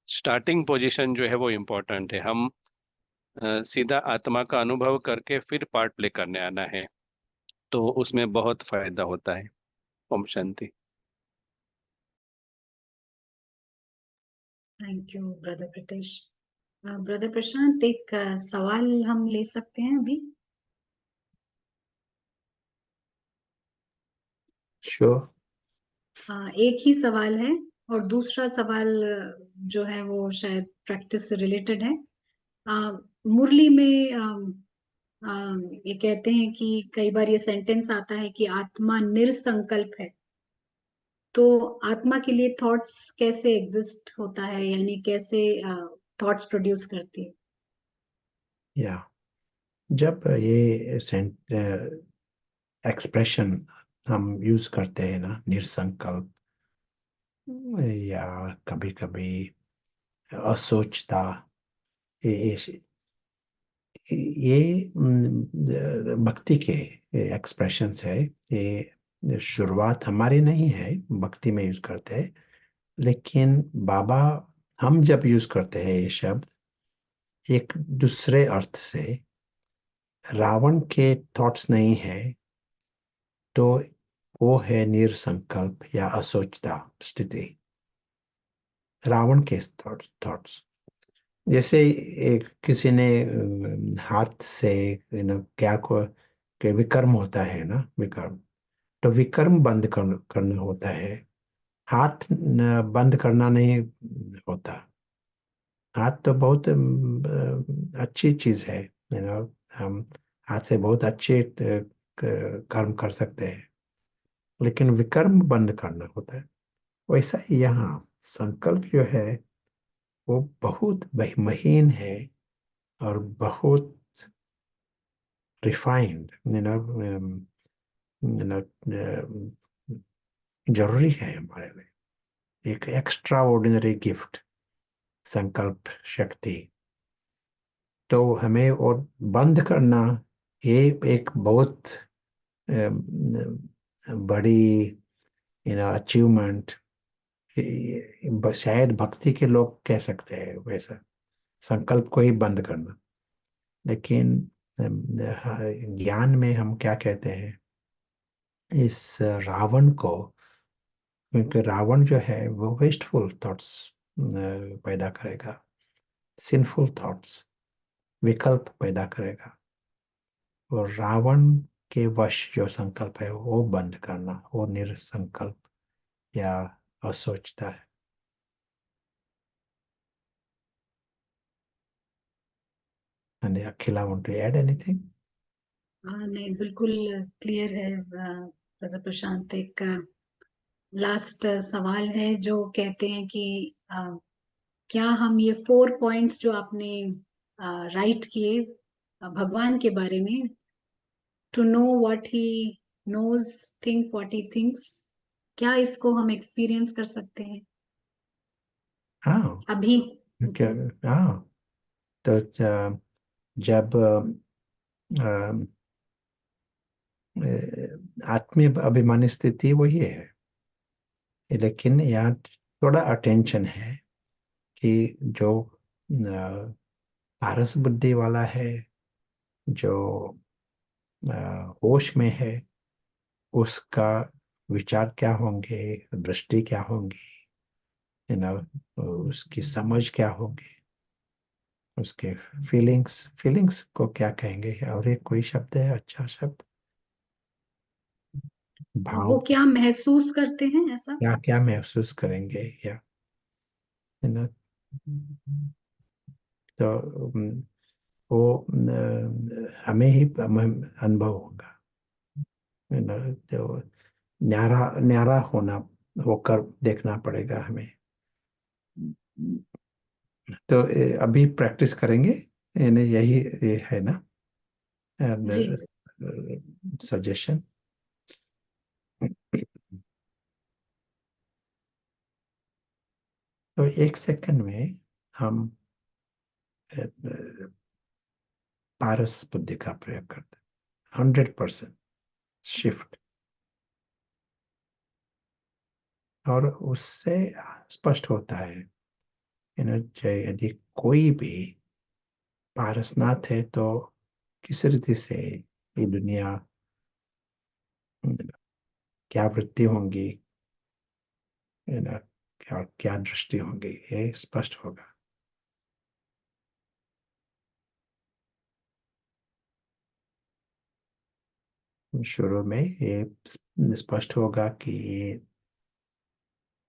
स्टार्टिंग पोजीशन जो है वो इम्पोर्टेंट है। हम सीधा आत्मा का अनुभव करके फिर पार्ट प्ले करने आना है, तो उसमें बहुत फायदा होता है। ओम शांति। Thank you brother Pritesh. Brother Prashant, एक सवाल हम ले सकते हैं अभी? Sure. एक ही सवाल है, और दूसरा सवाल जो है वो शायद प्रैक्टिस से रिलेटेड है। मुरली में ये कहते हैं कि कई बार ये सेंटेंस आता है कि आत्मा निरसंकल्प है। तो आत्मा के लिए थॉट्स कैसे एग्जिस्ट होता है, यानी कैसे थॉट्स प्रोड्यूस करती है? Yeah. जब ये एक्सप्रेशन हम यूज करते हैं ना, निरसंकल्प, या कभी कभी असोचता, ये भक्ति के एक्सप्रेशंस है। ये शुरुआत हमारी नहीं है, भक्ति में यूज करते हैं, लेकिन बाबा, हम जब यूज करते हैं ये शब्द एक दूसरे अर्थ से, रावण के थॉट्स नहीं है तो वो है निरसंकल्प या असोचता स्थिति, रावण के थॉट्स। जैसे एक किसी ने हाथ से क्या को के विकर्म होता है ना, विकर्म, तो विकर्म बंद करना होता है, हाथ बंद करना नहीं होता। हाथ तो बहुत अच्छी चीज है, हम हाथ से बहुत अच्छे कर्म कर सकते हैं, लेकिन विकर्म बंद करना होता है। वैसा ही यहाँ संकल्प जो है वो बहुत महीन है और बहुत रिफाइंड, जरूरी है हमारे लिए, एक एक्स्ट्रा ऑर्डिनरी गिफ्ट, संकल्प शक्ति। तो हमें और बंद करना ये एक बहुत बड़ी अचीवमेंट, शायद भक्ति के लोग कह सकते हैं वैसा, संकल्प को ही बंद करना। लेकिन ज्ञान में हम क्या कहते हैं, इस रावण को, क्योंकि रावण जो है वो वेस्टफुल थॉट्स पैदा करेगा, सिंफुल थॉट्स, विकल्प पैदा करेगा, और रावण के वश जो संकल्प है वो बंद करना, वो निरसंकल्प या असोचता है। And Akhila, want to add anything? हाँ नहीं, बिल्कुल क्लियर है ब्रदर प्रशांत। एक लास्ट सवाल है जो कहते हैं कि क्या हम ये 4 पॉइंट्स जो आपने राइट किए भगवान के बारे में, to know what he knows, think what he thinks, क्या इसको हम एक्सपीरियंस कर सकते हैं हाँ, अभी? हाँ, तो जब आत्मीय अभिमानी स्थिति वही है, लेकिन यहाँ थोड़ा अटेंशन है कि जो पारस बुद्धि वाला है, जो होश में है, उसका विचार क्या होंगे, दृष्टि क्या होंगी, उसकी समझ क्या होगी, उसके फीलिंग्स को क्या कहेंगे, और एक कोई शब्द है अच्छा शब्द, भाव, वो क्या महसूस करते हैं ऐसा? क्या क्या महसूस करेंगे, या तो वो हमें ही अनुभव होगा, तो न्यारा न्यारा होना, होकर देखना पड़ेगा हमें। तो अभी प्रैक्टिस करेंगे, यही ये है ना जी सजेशन। तो 1 सेकंड में हम पारस बुद्धि का प्रयोग करते हैं, 100% शिफ्ट, और उससे स्पष्ट होता है यदि कोई भी पारसनाथ है तो किस रीति से ये दुनिया, क्या वृत्ति होंगी, क्या क्या दृष्टि होंगी, ये स्पष्ट होगा। शुरू में ये स्पष्ट होगा कि ये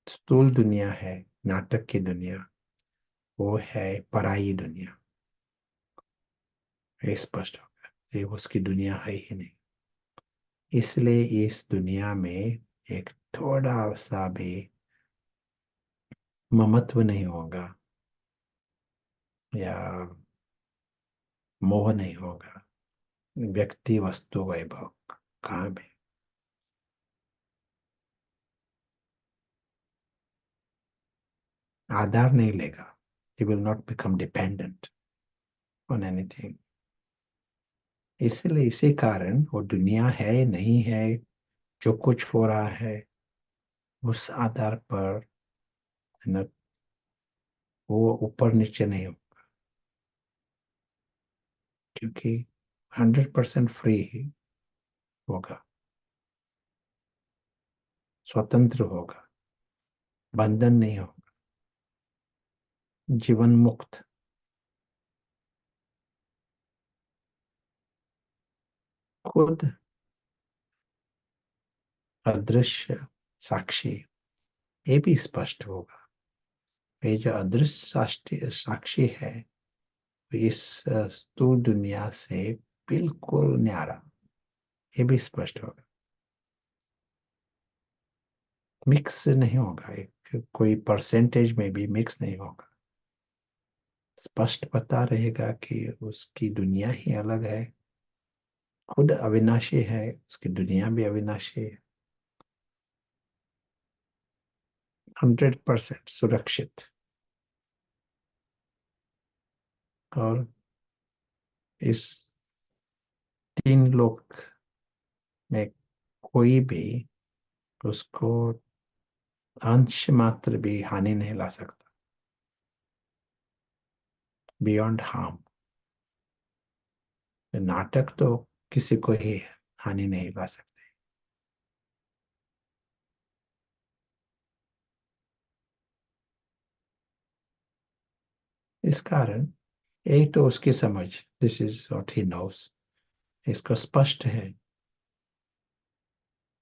स्थूल दुनिया है, नाटक की दुनिया, वो है पराई दुनिया, ये स्पष्ट होगा, ये उसकी दुनिया है ही नहीं। इसलिए इस दुनिया में एक थोड़ा सा भी ममत्व नहीं होगा या मोह नहीं होगा, व्यक्ति वस्तु वैभव कहाँ भी आधार नहीं लेगा। He will not become dependent on anything. इसलिए इसी कारण वो दुनिया है नहीं है, जो कुछ हो रहा है उस आधार पर न, वो ऊपर नीचे नहीं हो, क्योंकि 100% फ्री ही होगा। स्वतंत्र होगा, बंधन नहीं होगा, जीवन मुक्त। खुद अदृश्य साक्षी, ये भी स्पष्ट होगा। ये जो अदृश्य साक्षी है इस स्थूल दुनिया से बिल्कुल न्यारा, ये भी स्पष्ट होगा। मिक्स नहीं होगा, एक कोई परसेंटेज में भी मिक्स नहीं होगा। स्पष्ट पता रहेगा कि उसकी दुनिया ही अलग है, खुद अविनाशी है, उसकी दुनिया भी अविनाशी है। 100% सुरक्षित। और इस 3 लोक में कोई भी उसको अंश मात्र भी हानि नहीं ला सकता, बियॉन्ड हार्म। नाटक तो किसी को ही हानि नहीं ला सकते। इस कारण एक तो उसकी समझ, this is what he nose, इसको स्पष्ट है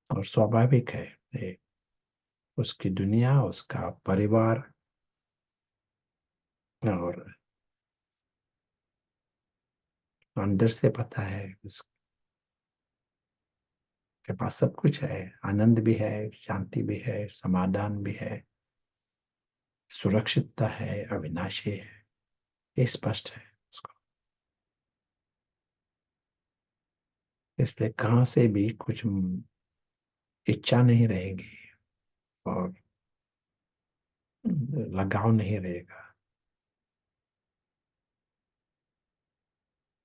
और स्वाभाविक है। उसकी दुनिया, उसका परिवार और अंदर से पता है उसके पास सब कुछ है, आनंद भी है, शांति भी है, समाधान भी है, सुरक्षितता है, अविनाशी है, ये स्पष्ट है उसको। इसलिए कहां से भी कुछ इच्छा नहीं रहेगी और लगाव नहीं रहेगा,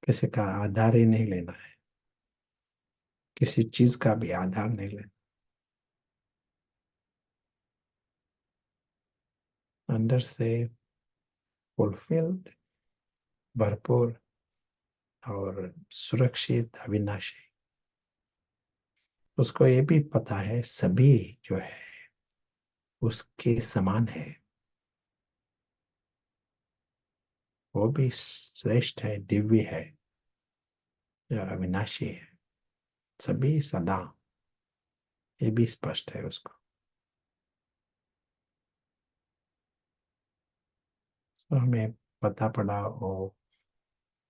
किसी का आधार ही नहीं लेना है, किसी चीज का भी आधार नहीं लेना। अंदर से फुलफिल्ड, भरपूर और सुरक्षित, अविनाशी। उसको ये भी पता है सभी जो है उसके समान है, वो भी श्रेष्ठ है, दिव्य है और अविनाशी है, सभी सदा, ये भी स्पष्ट है उसको। तो हमें पता पड़ा वो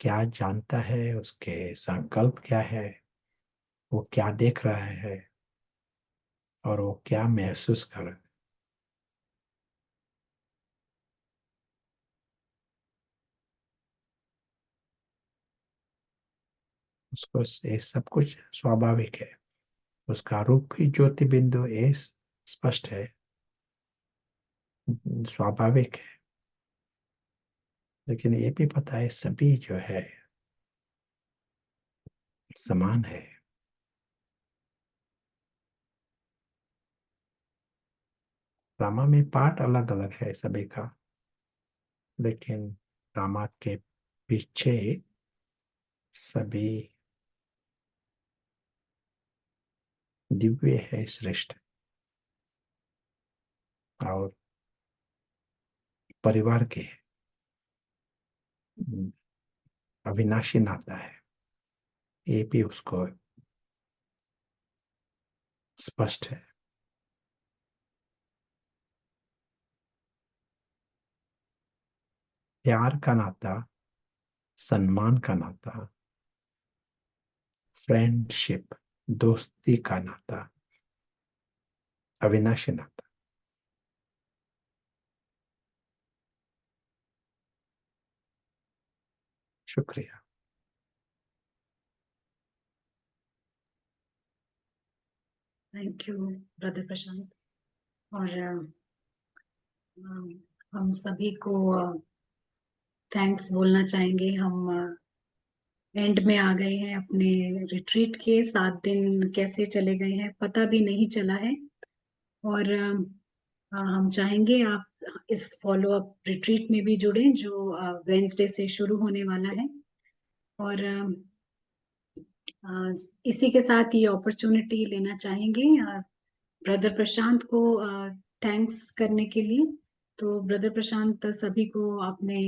क्या जानता है, उसके संकल्प क्या है, वो क्या देख रहा है और वो क्या महसूस कर रहा है। उसको ये सब कुछ स्वाभाविक है। उसका रूप ही ज्योति बिंदु ये स्पष्ट है, स्वाभाविक है। लेकिन ये भी पता है सभी जो है समान है। ड्रामा में पार्ट अलग अलग है सभी का, लेकिन ड्रामा के पीछे सभी दिव्य है, श्रेष्ठ और परिवार के अविनाशी नाता है, ये भी उसको स्पष्ट है। प्यार का नाता, सम्मान का नाता, फ्रेंडशिप, दोस्ती का नाता, अविनाशी नाता। शुक्रिया। थैंक यू ब्रदर प्रशांत। और हम सभी को थैंक्स बोलना चाहेंगे। हम एंड में आ गए हैं अपने रिट्रीट के। 7 दिन कैसे चले गए हैं पता भी नहीं चला है। और हम चाहेंगे आप इस फॉलो अप रिट्रीट में भी जुड़ें जो वेंसडे से शुरू होने वाला है। और इसी के साथ ये अपॉर्चुनिटी लेना चाहेंगे ब्रदर प्रशांत को थैंक्स करने के लिए। तो ब्रदर प्रशांत, सभी को आपने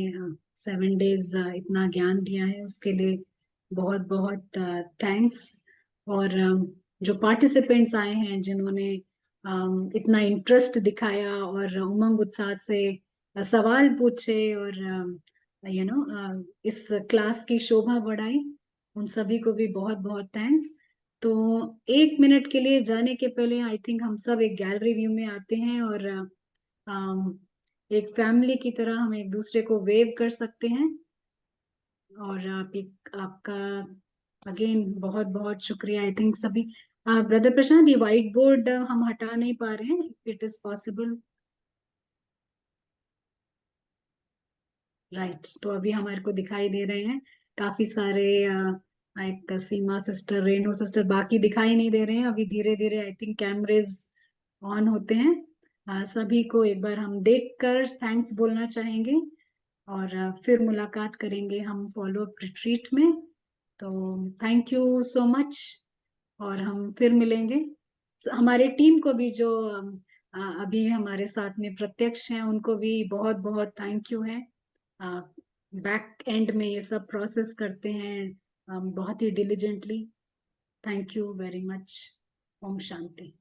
7 डेज इतना ज्ञान दिया है, उसके लिए बहुत बहुत थैंक्स। और जो पार्टिसिपेंट्स आए हैं, जिन्होंने इतना इंटरेस्ट दिखाया और उमंग उत्साह से सवाल पूछे और इस क्लास की शोभा बढ़ाई, उन सभी को भी बहुत बहुत थैंक्स। तो 1 मिनट के लिए जाने के पहले आई थिंक हम सब एक गैलरी व्यू में आते हैं और एक फैमिली की तरह हम एक दूसरे को वेव कर सकते हैं। और आपका अगेन बहुत बहुत शुक्रिया। आई थिंक सभी ब्रदर प्रशांत, ये व्हाइट बोर्ड हम हटा नहीं पा रहे हैं, इट इज पॉसिबल, राइट? तो अभी हमारे को दिखाई दे रहे हैं काफी सारे एक सीमा सिस्टर, रेणु सिस्टर, बाकी दिखाई नहीं दे रहे हैं अभी। धीरे धीरे आई थिंक कैमरेज ऑन होते हैं। सभी को एक बार हम देखकर थैंक्स बोलना चाहेंगे और फिर मुलाकात करेंगे हम फॉलो अप रिट्रीट में। तो थैंक यू सो मच, और हम फिर मिलेंगे। हमारे टीम को भी जो अभी हमारे साथ में प्रत्यक्ष हैं, उनको भी बहुत बहुत थैंक यू है। बैक एंड में ये सब प्रोसेस करते हैं बहुत ही diligently. Thank you very much. ओम शांति।